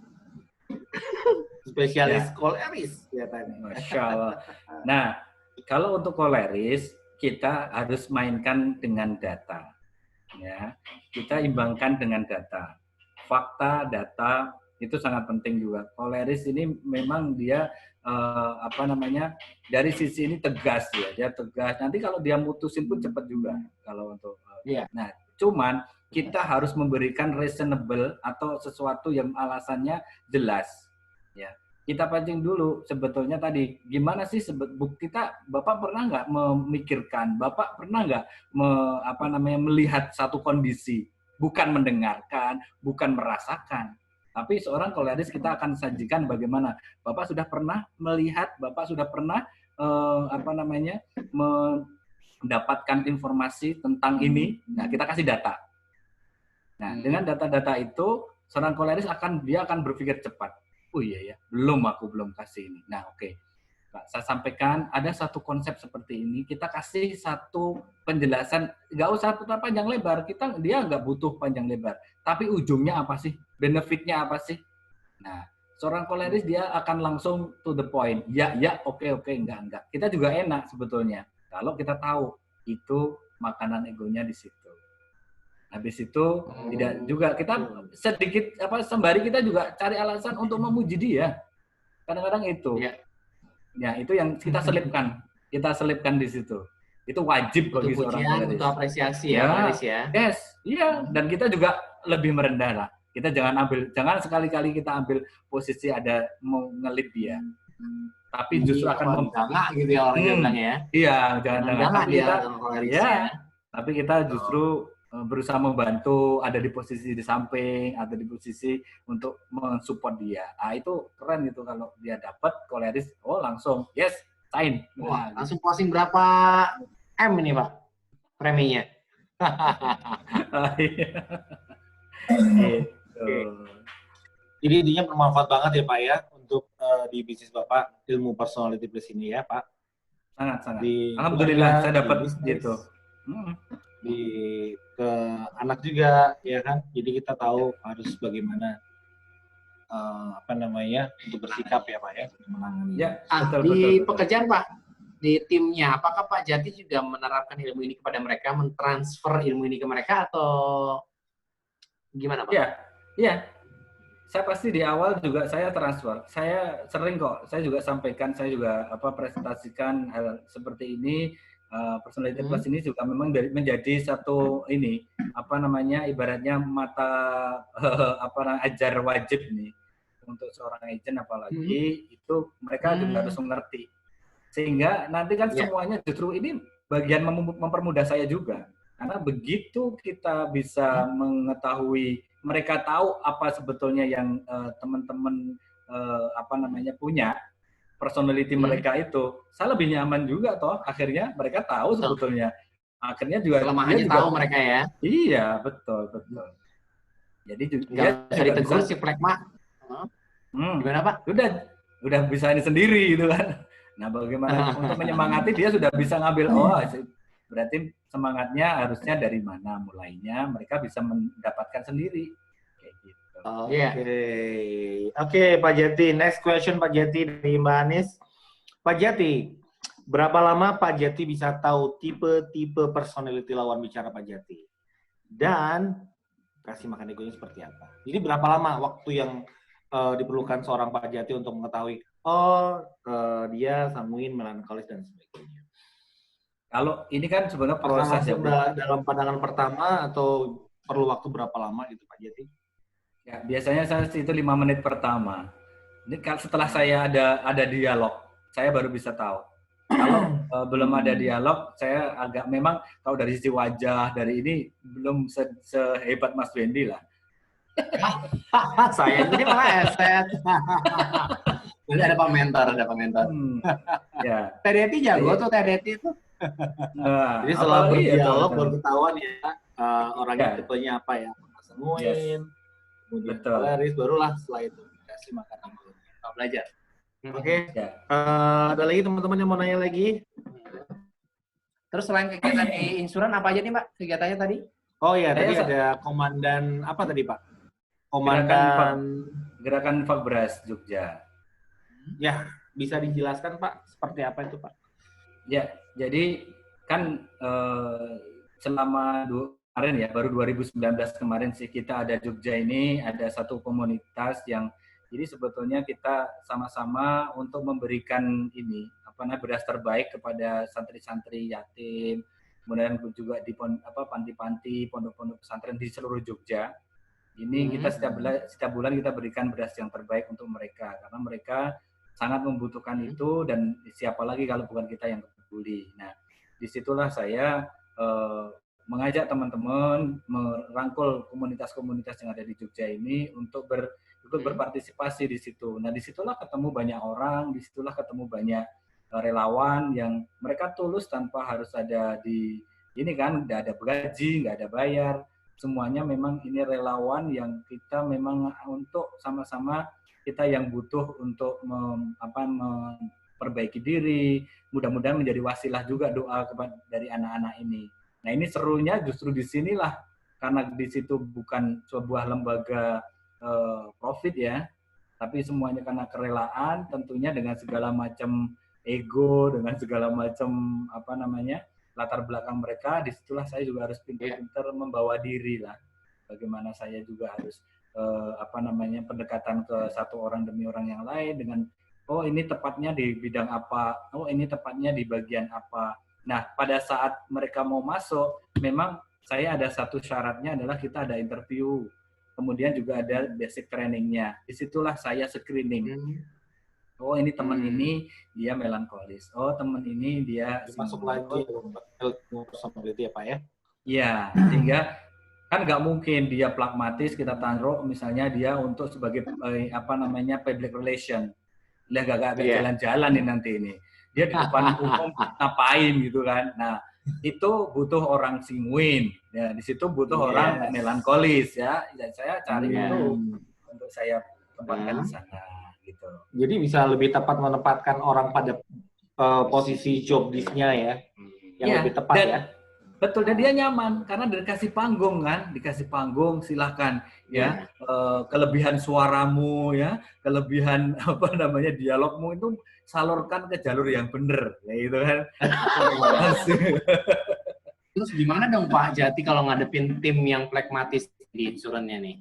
spesialis koleris katanya. Masya Allah. Nah, kalau untuk koleris kita harus mainkan dengan data. Ya, kita imbangkan dengan data. Fakta, data itu sangat penting juga. Koleris ini memang dia dari sisi ini tegas ya, dia tegas. Nanti kalau dia mutusin pun cepat juga kalau untuk. Nah, cuman kita harus memberikan reasonable atau sesuatu yang alasannya jelas. Ya, kita pancing dulu sebetulnya tadi gimana sih kita, Bapak pernah nggak memikirkan, Bapak pernah nggak melihat satu kondisi, bukan mendengarkan, bukan merasakan, tapi seorang koleris kita akan sajikan bagaimana Bapak sudah pernah melihat, Bapak sudah pernah mendapatkan informasi tentang ini. Nah, kita kasih data. Nah, dengan data-data itu seorang koleris akan berpikir cepat. Oh iya ya, aku belum kasih ini. Nah, oke. Saya sampaikan ada satu konsep seperti ini, kita kasih satu penjelasan, nggak usah panjang lebar, dia nggak butuh panjang lebar, tapi ujungnya apa sih, benefitnya apa sih. Nah, seorang koleris dia akan langsung to the point, ya, oke, enggak. Kita juga enak sebetulnya, kalau kita tahu itu makanan egonya di situ. Habis itu tidak juga kita sedikit sembari kita juga cari alasan untuk memuji dia, kadang-kadang itu. Ya, itu yang kita selipkan. Kita selipkan di situ. Itu wajib bagi seorang koleris. Untuk apresiasi ya, koleris ya. Yes, iya. Dan kita juga lebih merendah lah. Kita jangan sekali-kali kita ambil posisi ada mau ngelit dia. Tapi justru akan mengganggu gitu ya orangnya bilang ya. Iya, jangan jangan. Tapi kita justru berusaha membantu, ada di posisi di samping, ada di posisi untuk mensupport dia. Ah, itu keren gitu kalau dia dapat koleris, langsung yes, sign. Wah, langsung closing berapa M ini Pak preminya? Gitu. Jadi intinya bermanfaat banget ya Pak ya untuk di bisnis Bapak ilmu personality plus ini ya Pak. Sangat. Alhamdulillah saya dapat gitu. Ke anak juga ya kan, jadi kita tahu harus bagaimana untuk bersikap ya Pak ya menangani. Ya, betul. Pekerjaan Pak di timnya, apakah Pak Jati juga menerapkan ilmu ini kepada mereka, mentransfer ilmu ini ke mereka atau gimana Pak? Iya. Saya pasti di awal juga saya transfer. Saya sering kok, saya juga sampaikan, saya juga presentasikan hal seperti ini. Personality plus ini juga memang menjadi satu ibaratnya mata ajar wajib nih untuk seorang agent, apalagi itu mereka juga harus mengerti, sehingga nanti kan semuanya justru ini bagian mempermudah saya juga, karena begitu kita bisa mengetahui, mereka tahu apa sebetulnya yang teman-teman punya personality mereka itu, saya lebih nyaman juga toh. Akhirnya mereka tahu sebetulnya. Akhirnya juga kelemahannya tahu mereka ya. Iya, betul. Jadi juga bisa ditegur si plekma. Gimana Pak? Udah bisa ini sendiri gitu kan. Nah, bagaimana untuk menyemangati dia sudah bisa ngambil berarti semangatnya harusnya dari mana mulainya, mereka bisa mendapatkan sendiri. Oke, Pak Jati. Next question Pak Jati dari Mbak Anis. Pak Jati, berapa lama Pak Jati bisa tahu tipe-tipe personality lawan bicara Pak Jati? Dan kasih makan egonya seperti apa? Jadi berapa lama waktu yang diperlukan seorang Pak Jati untuk mengetahui dia sanguin, melankolis dan sebagainya? Kalau ini kan sebenarnya proses dalam pandangan pertama atau perlu waktu berapa lama gitu Pak Jati? Ya, biasanya saya itu 5 menit pertama. Ini setelah saya ada dialog, saya baru bisa tahu. Kalau belum ada dialog, saya agak memang kalau dari sisi wajah, dari ini belum sehebat Mas Wendy lah. Saya ini malah eset. Jadi ada Pak Mentor. Ya. TDT jago tuh TDT itu. Jadi setelah berdialog baru ketahuan ya orangnya tipenya apa ya. Semuin. Kemudian koleris, barulah setelah itu kasih makan egonya. Belajar. Oke. Ada lagi teman-teman yang mau nanya lagi? Terus selain kegiatan di insuran apa aja nih Pak kegiatannya tadi? Oh iya, tadi ada komandan apa tadi Pak? Gerakan Fagbras Jogja. Ya, bisa dijelaskan Pak seperti apa itu Pak? Ya, jadi kan selama kemarin ya, baru 2019 kemarin sih kita ada Jogja ini, ada satu komunitas yang jadi sebetulnya kita sama-sama untuk memberikan beras terbaik kepada santri-santri yatim, kemudian juga di panti-panti, pondok-pondok pesantren di seluruh Jogja. Ini kita setiap bulan kita berikan beras yang terbaik untuk mereka, karena mereka sangat membutuhkan itu, dan siapa lagi kalau bukan kita yang peduli. Nah, disitulah saya mengajak teman-teman merangkul komunitas-komunitas yang ada di Jogja ini untuk ikut berpartisipasi di situ. Nah, disitulah ketemu banyak orang, disitulah ketemu banyak relawan yang mereka tulus tanpa harus ada nggak ada gaji, nggak ada bayar. Semuanya memang ini relawan yang kita memang untuk sama-sama kita yang butuh untuk perbaiki diri, mudah-mudahan menjadi wasilah juga doa dari anak-anak ini. Nah ini serunya justru di sinilah, karena di situ bukan sebuah lembaga profit ya, tapi semuanya karena kerelaan, tentunya dengan segala macam ego, dengan segala macam latar belakang mereka, disitulah saya juga harus pintar-pintar membawa diri lah. Bagaimana saya juga harus pendekatan ke satu orang demi orang yang lain dengan oh ini tepatnya di bidang apa, oh ini tepatnya di bagian apa. Nah pada saat mereka mau masuk, memang saya ada satu syaratnya adalah kita ada interview, kemudian juga ada basic trainingnya. Disitulah saya screening. Oh ini teman ini dia melankolis. Oh teman ini dia masuk lagi ilmu personality ya Pak ya? Iya, sehingga kan nggak mungkin dia pragmatis kita taruh misalnya dia untuk sebagai public relation. Lah gak jalan-jalan nih nanti ini. Dia di depan umum ngapain gitu kan. Nah, itu butuh orang sanguin. Ya, di situ butuh orang melankolis ya. Dan saya cari itu untuk saya tempatkan di sana. Gitu. Jadi bisa lebih tepat menempatkan orang pada posisi job desk-nya ya, yang lebih tepat ya. Betul, dan dia nyaman karena dikasih panggung kan, dikasih panggung silahkan ya. Kelebihan suaramu ya, kelebihan dialogmu itu salurkan ke jalur yang benar, ya gitu kan. Terus gimana dong Pak Jati kalau ngadepin tim yang pragmatis di insurannya nih?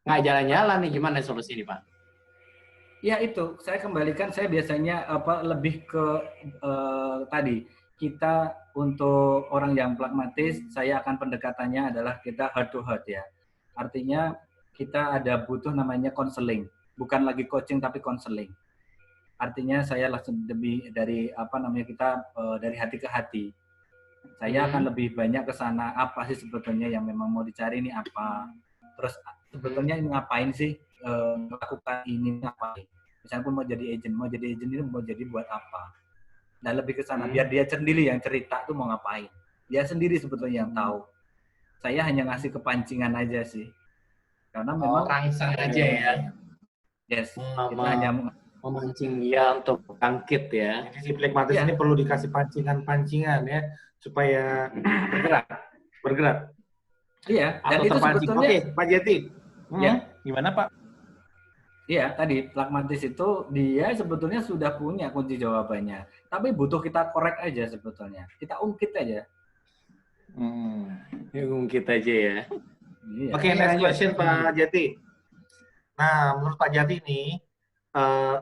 Nggak jalan-jalan nih, gimana solusi ini Pak? Ya itu, saya kembalikan, saya biasanya lebih ke tadi, kita untuk orang yang pragmatis, saya akan pendekatannya adalah kita heart to heart ya. Artinya kita ada butuh namanya konseling, bukan lagi coaching tapi konseling. Artinya saya langsung lebih dari dari hati ke hati. Saya akan lebih banyak ke sana, apa sih sebetulnya yang memang mau dicari ini apa. Terus sebetulnya ngapain sih melakukan ini ngapain. Misalnya pun mau jadi agent ini mau jadi buat apa. Nah lebih ke sana, biar dia sendiri yang cerita tuh mau ngapain. Dia sendiri sebetulnya yang tahu. Saya hanya ngasih kepancingan aja sih. Karena memang rangsang aja ya. Yes, kita hanya memancing dia untuk bangkit ya. Jadi si pragmatis ini perlu dikasih pancingan-pancingan ya, supaya bergerak. Iya, dan atau itu terpancing. sebetulnya. Oke, Pak Jati. Ya. Gimana Pak? Iya, tadi pragmatis itu dia sebetulnya sudah punya kunci jawabannya. Tapi butuh kita korek aja sebetulnya. Kita ungkit aja. Ungkit aja ya. Iya. Oke, next question Pak Jati. Nah, menurut Pak Jati nih,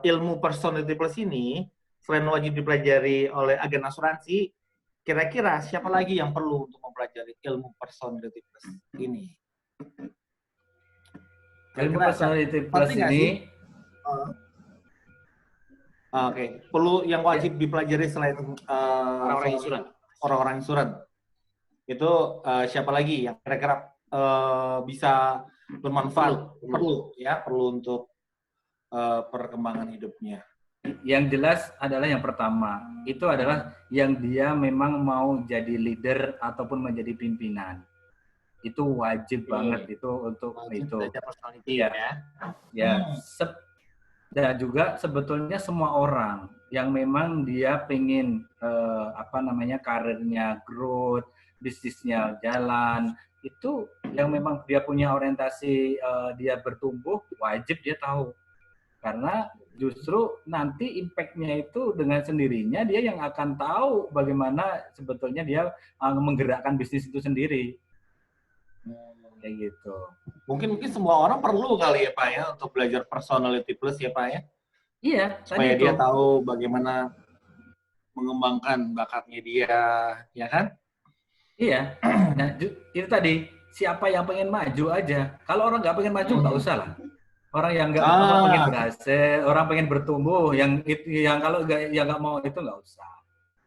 ilmu personality plus ini selain wajib dipelajari oleh agen asuransi, kira-kira siapa lagi yang perlu untuk mempelajari ilmu personality plus ini? Ilmu personality plus ini perlu yang wajib dipelajari selain orang-orang insuran. Itu siapa lagi yang kira-kira bisa bermanfaat? Perlu untuk perkembangan hidupnya. Yang jelas adalah yang pertama, itu adalah yang dia memang mau jadi leader ataupun menjadi pimpinan. Itu wajib banget itu untuk itu. Dan juga sebetulnya semua orang yang memang dia pengen karirnya growth, bisnisnya jalan, itu yang memang dia punya orientasi dia bertumbuh, wajib dia tahu. Karena justru nanti impact-nya itu dengan sendirinya dia yang akan tahu bagaimana sebetulnya dia menggerakkan bisnis itu sendiri. Kayak gitu. Mungkin semua orang perlu kali ya Pak ya untuk belajar personality plus ya Pak ya. Iya. Supaya dia tahu bagaimana mengembangkan bakatnya dia, ya kan? Iya. Nah itu tadi siapa yang pengen maju aja. Kalau orang nggak pengen maju nggak usah lah. Orang yang nggak pengen berhasil, orang pengen bertumbuh, yang kalau nggak mau itu nggak usah.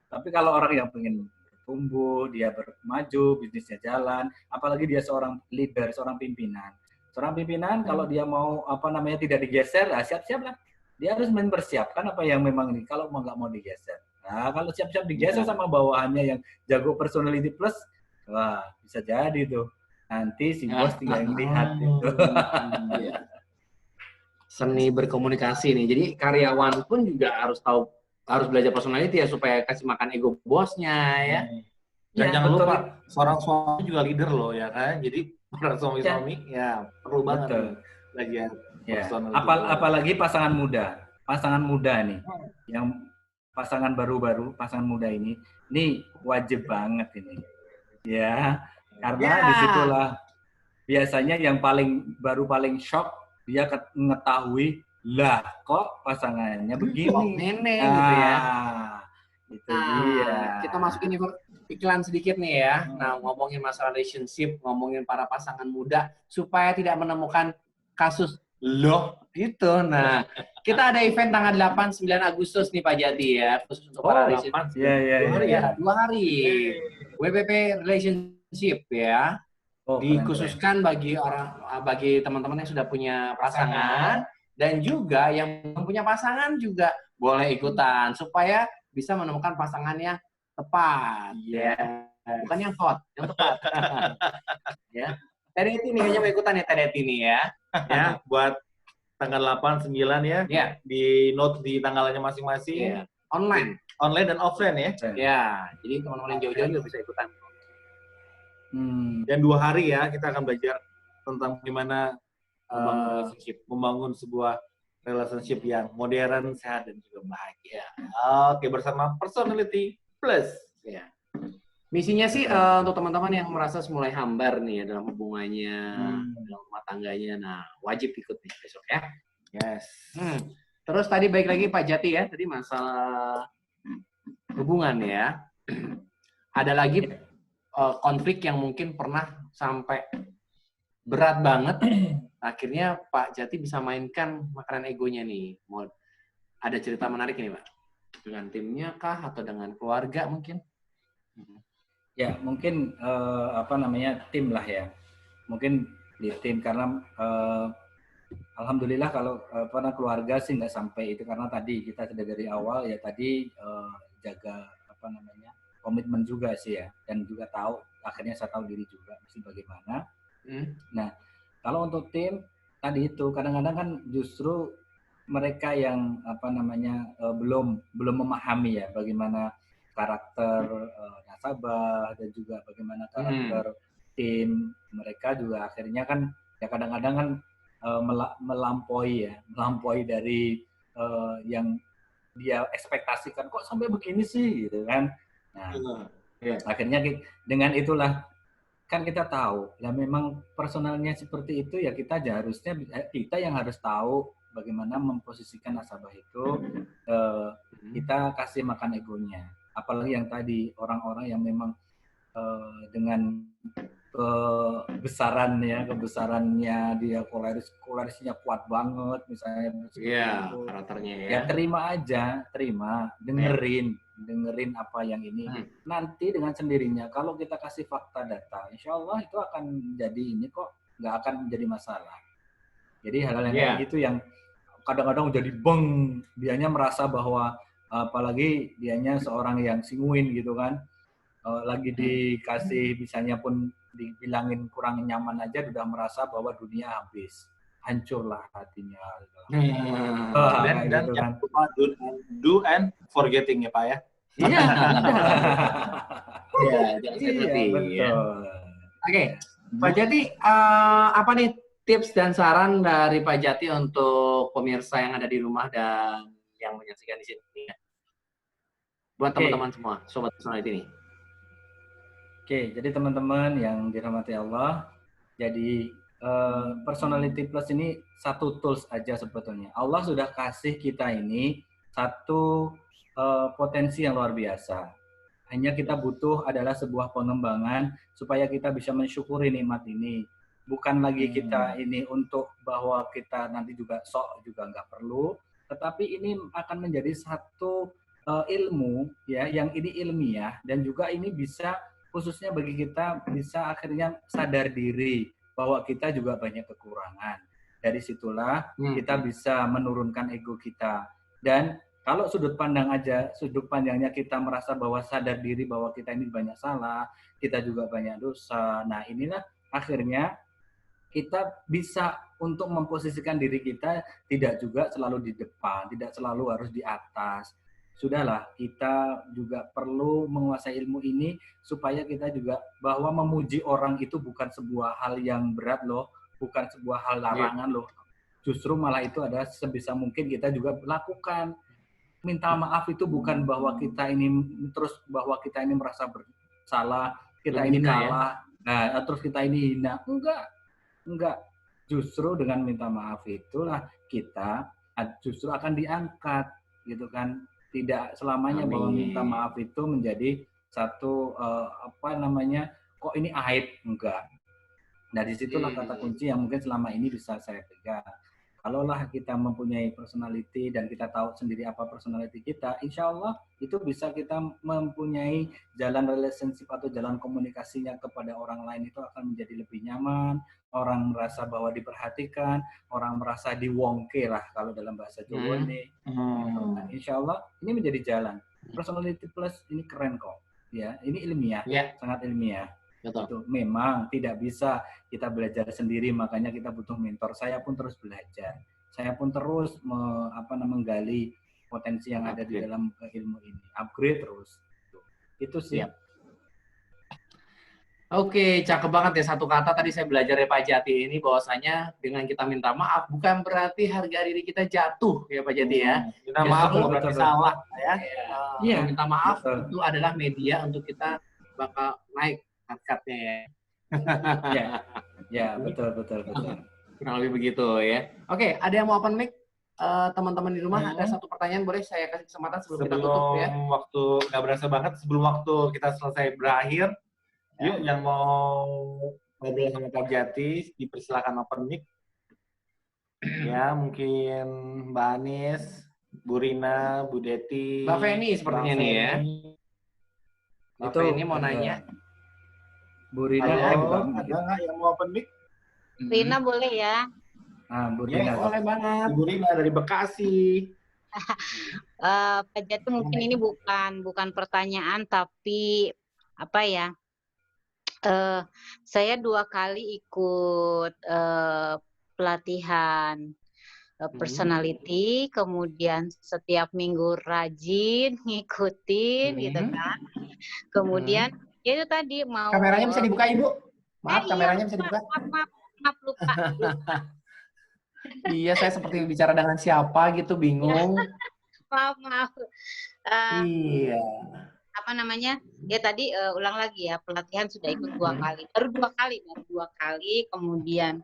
Tapi kalau orang yang pengen tumbuh, dia bermaju, bisnisnya jalan, apalagi dia seorang leader, seorang pimpinan. Seorang pimpinan kalau dia mau tidak digeser, siap-siap lah. Dia harus mempersiapkan apa yang memang ini. Kalau nggak mau digeser, nah kalau siap-siap digeser sama bawahannya yang jago personality plus, wah bisa jadi tuh. Nanti si bos tinggal lihat itu. seni berkomunikasi nih. Jadi karyawan pun juga harus belajar personality ya supaya kasih makan ego bosnya ya. Dan Ya, jangan betul. lupa seorang suami juga leader loh ya kan. Jadi para suami-suami ya perlu banget Betul. belajar Ya. personality. Apalagi pasangan muda nih, yang pasangan baru-baru, pasangan muda ini wajib banget ini, ya, karena disitulah biasanya yang paling shock dia mengetahui lah kok pasangannya begini, nenek gitu ya. Itu dia. Kita masukin iklan sedikit nih ya. Nah, ngomongin masalah relationship, ngomongin para pasangan muda supaya tidak menemukan kasus loh gitu. Nah, kita ada event tanggal 8-9 Agustus nih Pak Jati ya, khusus untuk para relationship. Iya. 2 hari. WPP Relationship ya. Dikhususkan bagi teman-teman yang sudah punya pasangan dan juga yang belum punya pasangan juga boleh ikutan supaya bisa menemukan pasangan yang tepat ya. Bukan yang hot, yang tepat. Ya. TDT ini hanya mau ikutan ya TDT ini ya. Ya, buat tanggal 8, 9 ya. Di note di tanggalnya masing-masing. Online Dan offline ya. Ya, jadi teman-teman yang jauh-jauh juga bisa ikutan. Dan 2 hari ya kita akan belajar tentang bagaimana membangun sebuah relationship yang modern, sehat dan juga bahagia. Oke, bersama Personality Plus. Ya. Misinya sih untuk teman-teman yang merasa mulai hambar nih ya dalam hubungannya, dalam rumah tangganya. Nah, wajib ikut nih besok ya. Yes. Terus tadi baik lagi Pak Jati ya, tadi masalah hubungan ya. Ada lagi konflik yang mungkin pernah sampai berat banget. Akhirnya Pak Jati bisa mainkan makanan egonya nih. Mau ada cerita menarik nih Pak? Dengan timnya kah atau dengan keluarga mungkin? Ya, mungkin tim lah ya. Mungkin di tim karena alhamdulillah kalau keluarga sih nggak sampai itu karena tadi kita sudah dari awal ya tadi jaga komitmen juga sih ya dan juga tahu akhirnya saya tahu diri juga mesti bagaimana. Nah, kalau untuk tim tadi itu kadang-kadang kan justru mereka yang belum memahami ya bagaimana karakter nasabah dan juga bagaimana karakter tim mereka juga akhirnya kan ya kadang-kadang kan melampaui dari yang dia ekspektasikan kok sampai begini sih gitu kan. Nah, akhirnya dengan itulah kan kita tahu ya memang personalnya seperti itu ya kita yang harus tahu bagaimana memposisikan nasabah itu kita kasih makan egonya. Apalagi yang tadi orang-orang yang memang dengan kebesarannya dia kolerisinya kuat banget misalnya karakternya ya terima dengerin apa yang ini nanti dengan sendirinya kalau kita kasih fakta data insya Allah itu akan jadi ini kok nggak akan menjadi masalah. Jadi hal-hal yang kayak gitu yang kadang-kadang jadi dianya merasa bahwa apalagi dianya seorang yang singuin gitu kan lagi dikasih misalnya pun dibilangin kurang nyaman aja udah merasa bahwa dunia habis, hancurlah hatinya. Dan gitu jangan lupa do and forgetting ya Pak ya. Iya. Betul. Oke, Pak Jati, apa nih tips dan saran dari Pak Jati untuk pemirsa yang ada di rumah dan yang menyaksikan di sini? Buat teman-teman semua, sobat personality ini. Oke, jadi teman-teman yang dirahmati Allah, jadi Personality Plus ini satu tools aja sebetulnya. Allah sudah kasih kita ini satu potensi yang luar biasa. Hanya kita butuh adalah sebuah pengembangan supaya kita bisa mensyukuri nikmat ini. Bukan lagi kita ini untuk bahwa kita nanti juga juga nggak perlu, tetapi ini akan menjadi satu ilmu ya, yang ini ilmiah dan juga ini bisa khususnya bagi kita bisa akhirnya sadar diri bahwa kita juga banyak kekurangan. Dari situlah kita bisa menurunkan ego kita. Dan kalau sudut pandangnya kita merasa bahwa sadar diri bahwa kita ini banyak salah, kita juga banyak dosa. Nah inilah akhirnya kita bisa untuk memposisikan diri kita tidak juga selalu di depan, tidak selalu harus di atas. Sudahlah, kita juga perlu menguasai ilmu ini supaya kita juga bahwa memuji orang itu bukan sebuah hal yang berat loh, bukan sebuah hal larangan loh. Justru malah itu adalah sebisa mungkin kita juga lakukan. Minta maaf itu bukan bahwa kita ini merasa bersalah, kita ini kalah, nah terus kita ini hina. Enggak. Justru dengan minta maaf itulah kita justru akan diangkat, gitu kan. Tidak selamanya bahwa minta maaf itu menjadi satu kok ini aib, enggak. Dari situlah kata kunci yang mungkin selama ini bisa saya pegang. Kalaulah kita mempunyai personality dan kita tahu sendiri apa personality kita, insya Allah itu bisa kita mempunyai jalan relationship atau jalan komunikasinya kepada orang lain itu akan menjadi lebih nyaman, orang merasa bahwa diperhatikan, orang merasa diwongke lah kalau dalam bahasa Jawa ini. Nah, insya Allah ini menjadi jalan. Personality plus ini keren kok, ya. Ini ilmiah, sangat ilmiah. Itu memang tidak bisa kita belajar sendiri, makanya kita butuh mentor. Saya pun terus belajar, saya pun terus menggali potensi yang ada di dalam ilmu ini, upgrade terus. Itu sih. Oke, cakep banget ya. Satu kata tadi saya belajar dari Pak Jati ini, bahwasanya dengan kita minta maaf bukan berarti harga diri kita jatuh ya Pak Jati ya. Minta maaf bukan berarti salah ya. Minta maaf betul. itu adalah media untuk kita bakal naik harkatnya ya. Ya, betul. Kurang lebih begitu ya. Oke, ada yang mau open mic? Teman-teman di rumah ada satu pertanyaan, boleh saya kasih kesempatan sebelum kita tutup ya. Waktu nggak berasa banget, sebelum waktu kita selesai berakhir, yuk yang mau ngobrol sama Pak Jati, dipersilakan open mic. Ya, mungkin Mbak Anis, Bu Rina, Bu Deti, Mbak Feni sepertinya nih ya. Mbak Feni mau nanya. Bu Rina, ada nggak yang mau open mic? Rina boleh ya? Bu Rina. Boleh banget. Bu Rina dari Bekasi. Pak Jati mungkin ini bukan pertanyaan, tapi apa ya? Saya 2 kali ikut pelatihan personality, kemudian setiap minggu rajin ngikutin gitu kan. Kemudian ya itu tadi mau kameranya bisa dibuka Ibu? Maaf, kameranya bisa dibuka? Maaf lupa. Iya, saya seperti bicara dengan siapa gitu, bingung. Maaf. Iya. Apa namanya? Ya tadi ulang lagi ya, pelatihan sudah ikut 2 kali. Baru 2 kali, kemudian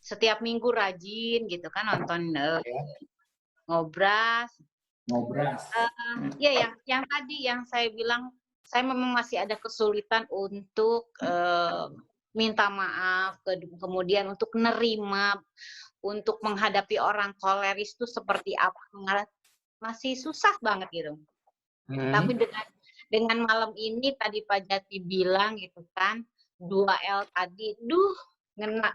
setiap minggu rajin gitu kan nonton Ngobras. Ya yang tadi yang saya bilang, saya memang masih ada kesulitan untuk minta maaf, kemudian untuk nerima, untuk menghadapi orang koleris itu seperti apa, masih susah banget gitu. Tapi dengan malam ini tadi Pak Jati bilang gitu kan, 2L tadi, ngena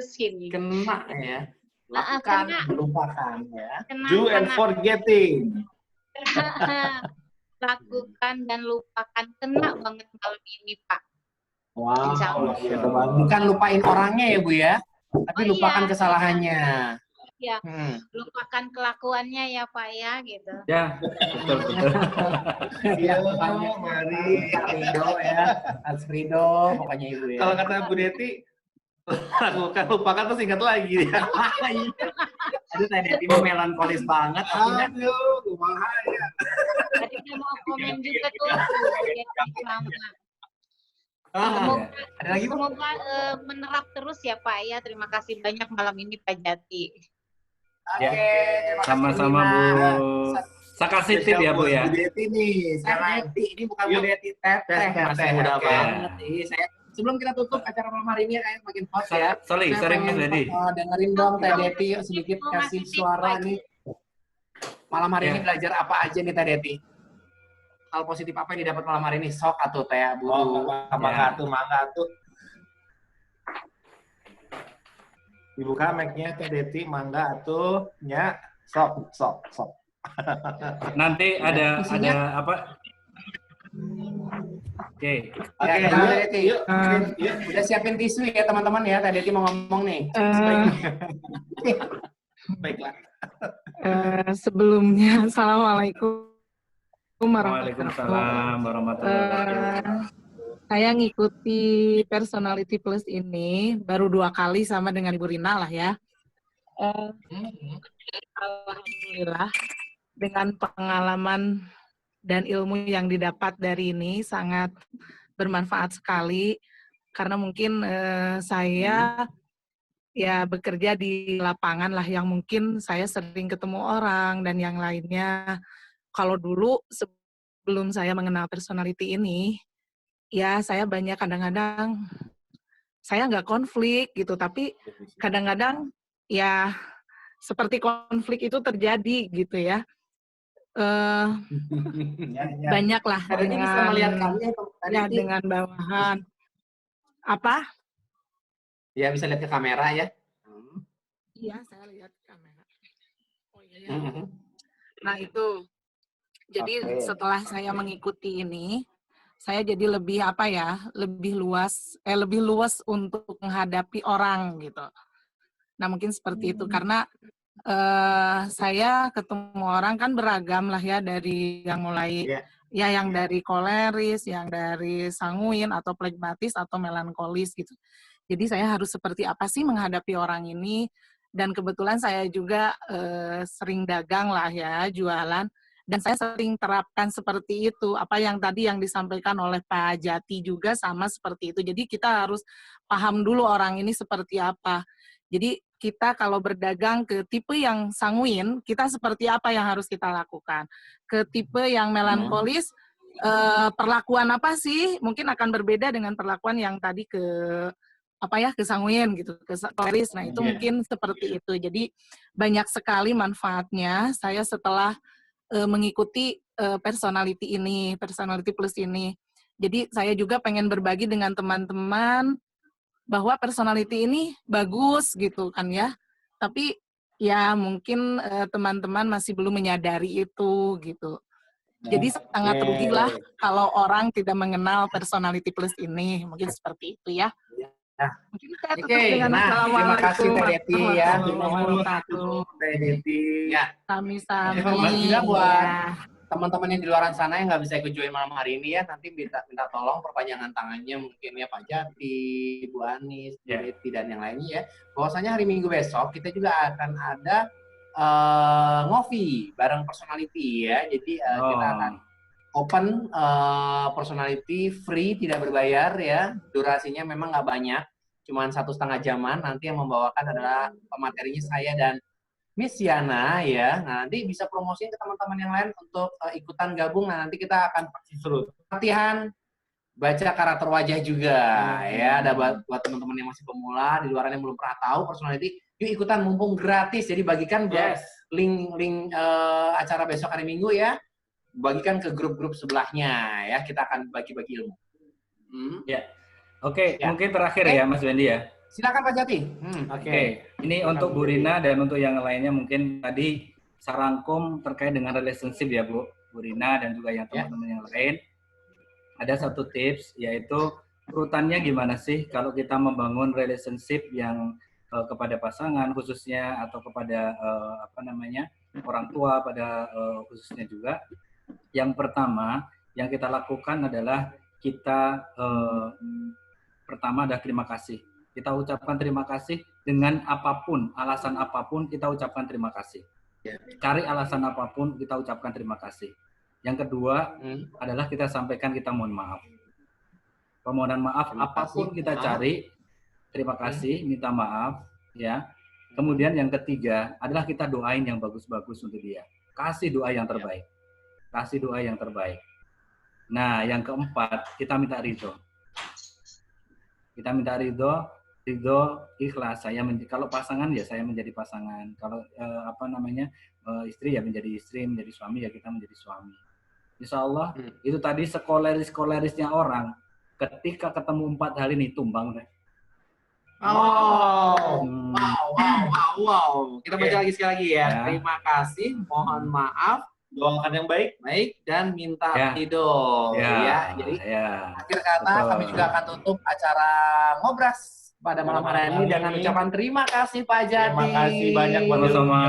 sini. Kena ya. Lakukan, lupakan ya. Do and forgetting. Lakukan dan lupakan, kena banget malam ini Pak. Wow. Bukan lupain orangnya ya Bu ya, tapi lupakan kesalahannya. Ya, lupakan kelakuannya ya Pak ya gitu. Ya, betul. Iya, mari Asrido ya, Asrido pokoknya Ibu ya. Kalau kata Bu Deti, lupakan terus ingat lagi ya. Aduh, Teh Deti melankolis banget. Aduh, bahaya. Tadi dia mau komen juga tuh. Ada lagi Bu? Semoga menerap terus ya Pak ya. Terima kasih banyak malam ini Pak Jati. Oke, sama-sama Bu. Saya kasih tip ya Bu ya. Bu Deti nih. Deti, ini bukan Bu Deti, Teteh. Masih muda banget. Saya sebelum kita tutup acara malam hari ini, kayak makin hot ya. Sorry, Mas Dedi. Dengerin dong Teh Deti, yuk sedikit kasih suara nih. Malam hari ini belajar apa aja nih Teh Deti? Hal positif apa yang didapat malam hari ini? Sok atuh Teh Bu. Mangga tuh. Dibuka mic-nya Teh Deti, mangga atuh nya sok. Nanti ada apa? Oke. Oke, Ya, Teh yuk, Deti. yuk. Udah siapin tisu ya teman-teman ya. Teh Deti mau ngomong nih. Baiklah. Sebelumnya, Assalamualaikum warahmatullahi wabarakatuh. Waalaikumsalam warahmatullahi wabarakatuh. Saya ngikuti Personality Plus ini baru 2 kali sama dengan Ibu Rina lah ya. Alhamdulillah, dengan pengalaman dan ilmu yang didapat dari ini sangat bermanfaat sekali. Karena mungkin saya ya bekerja di lapangan lah yang mungkin saya sering ketemu orang dan yang lainnya. Kalau dulu sebelum saya mengenal personality ini, ya saya banyak kadang-kadang saya nggak konflik gitu, tapi kadang-kadang ya seperti konflik itu terjadi gitu ya. Banyak lah Tadi bisa melihat kami ya dengan bawahan apa? Ya bisa lihat ke kamera ya. Iya, saya lihat kamera. Oh iya ya. Nah itu, jadi setelah saya mengikuti ini, saya jadi lebih apa ya, lebih luas untuk menghadapi orang gitu. Nah mungkin seperti itu karena saya ketemu orang kan beragam lah ya, dari yang mulai ya yang dari koleris, yang dari sanguin atau flegmatis atau melankolis gitu. Jadi saya harus seperti apa sih menghadapi orang ini, dan kebetulan saya juga sering dagang lah ya, jualan, dan saya sering terapkan seperti itu. Apa yang tadi yang disampaikan oleh Pak Jati juga sama seperti itu. Jadi kita harus paham dulu orang ini seperti apa. Jadi kita kalau berdagang ke tipe yang sanguin, kita seperti apa yang harus kita lakukan. Ke tipe yang melankolis, perlakuan apa sih? Mungkin akan berbeda dengan perlakuan yang tadi ke sanguin gitu, ke koleris. Nah itu mungkin seperti itu. Jadi banyak sekali manfaatnya saya setelah mengikuti personality plus ini. Jadi saya juga pengen berbagi dengan teman-teman bahwa personality ini bagus gitu kan ya. Tapi ya mungkin teman-teman masih belum menyadari itu gitu. Jadi sangat rugilah kalau orang tidak mengenal personality plus ini. Mungkin seperti itu ya. Mungkin saya tutup dengan terima kasih Teh Deti ya. Teh Deti. Ya. Sami-sami. Juga buat teman-teman yang di luar sana yang nggak bisa ikut join malam hari ini ya, nanti minta tolong perpanjangan tangannya mungkin ya Pak Jati, Bu Anis, Bu Deti dan yang lainnya ya. Bahwasanya hari Minggu besok kita juga akan ada ngopi bareng personality ya. Jadi kita akan open personality free, tidak berbayar ya. Durasinya memang nggak banyak, cuman 1,5 jaman. Nanti yang membawakan adalah pematerinya saya dan Miss Yana ya. Nah, nanti bisa promosiin ke teman-teman yang lain untuk ikutan gabung. Nah, nanti kita akan seru. Latihan baca karakter wajah juga ya. Ada buat teman-teman yang masih pemula di luar yang belum pernah tahu personality, yuk ikutan mumpung gratis. Jadi bagikan link acara besok hari Minggu ya. Bagikan ke grup-grup sebelahnya ya. Kita akan bagi-bagi ilmu. Ya. Oke, mungkin terakhir ya Mas Wendy ya. Silakan Pak Jati. Oke. Ini untuk Bu Rina dan untuk yang lainnya mungkin tadi sarangkum terkait dengan relationship ya Bu Rina dan juga yang teman-teman yang lain. Ada satu tips yaitu urutannya gimana sih kalau kita membangun relationship yang kepada pasangan khususnya atau kepada orang tua pada khususnya juga. Yang pertama yang kita lakukan adalah kita pertama adalah terima kasih. Kita ucapkan terima kasih dengan apapun, alasan apapun kita ucapkan terima kasih. Cari alasan apapun kita ucapkan terima kasih. Yang kedua adalah kita sampaikan kita mohon maaf. Permohonan maaf apapun kita cari, terima kasih, minta maaf, ya. Kemudian yang ketiga adalah kita doain yang bagus-bagus untuk dia. Kasih doa yang terbaik. Kasih doa yang terbaik. Nah, yang keempat kita minta ridho. Kita minta ridho ikhlas. Kalau pasangan ya saya menjadi pasangan. Kalau istri ya menjadi istri, menjadi suami ya kita menjadi suami. Insya Allah itu tadi sekolerisnya orang. Ketika ketemu 4 hal ini tumbang deh. Wow. Kita baca lagi sekali lagi ya. Terima kasih, mohon maaf, doakan yang baik. Baik, dan minta Ya. ridho. Ya, jadi akhir kata Betul. kami juga akan tutup acara ngobras pada malam hari ini dengan ucapan terima kasih Pak Jati. Terima kasih banyak buat Sama-sama.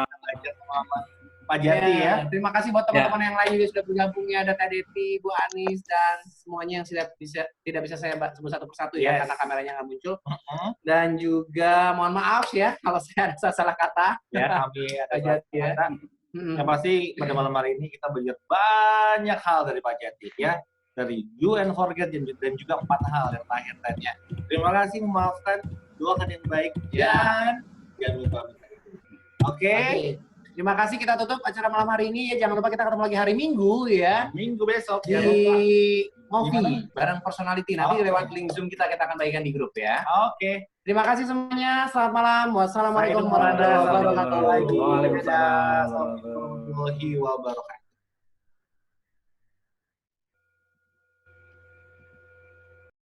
belajar pengalaman Pak Jati ya. Terima kasih buat teman-teman yang lain juga sudah bergabung ya. Ada Teh Deti, Bu Anis, dan semuanya yang tidak bisa saya sebut satu persatu ya, karena kameranya nggak muncul. Dan juga mohon maaf ya kalau saya ada salah kata. Ya, kami ada Pak Jati ya. Yang pasti pada malam hari ini kita belajar banyak hal dari Pak Jati ya. Dari You and Forget dan juga 4 hal yang terakhir tanya. Terima kasih, memaafkan, doakan yang baik, dan jangan lupa. Oke. Terima kasih, kita tutup acara malam hari ini ya. Jangan lupa kita ketemu lagi hari Minggu ya. Minggu besok Di jangan lupa. Ngopi bareng personality. Nanti lewat link Zoom kita akan bagikan di grup ya. Oke. Terima kasih semuanya. Selamat malam. Wassalamualaikum Waalaikumsalam warahmatullahi wabarakatuh. Waalaikumsalam. Warahmatullahi wabarakatuh.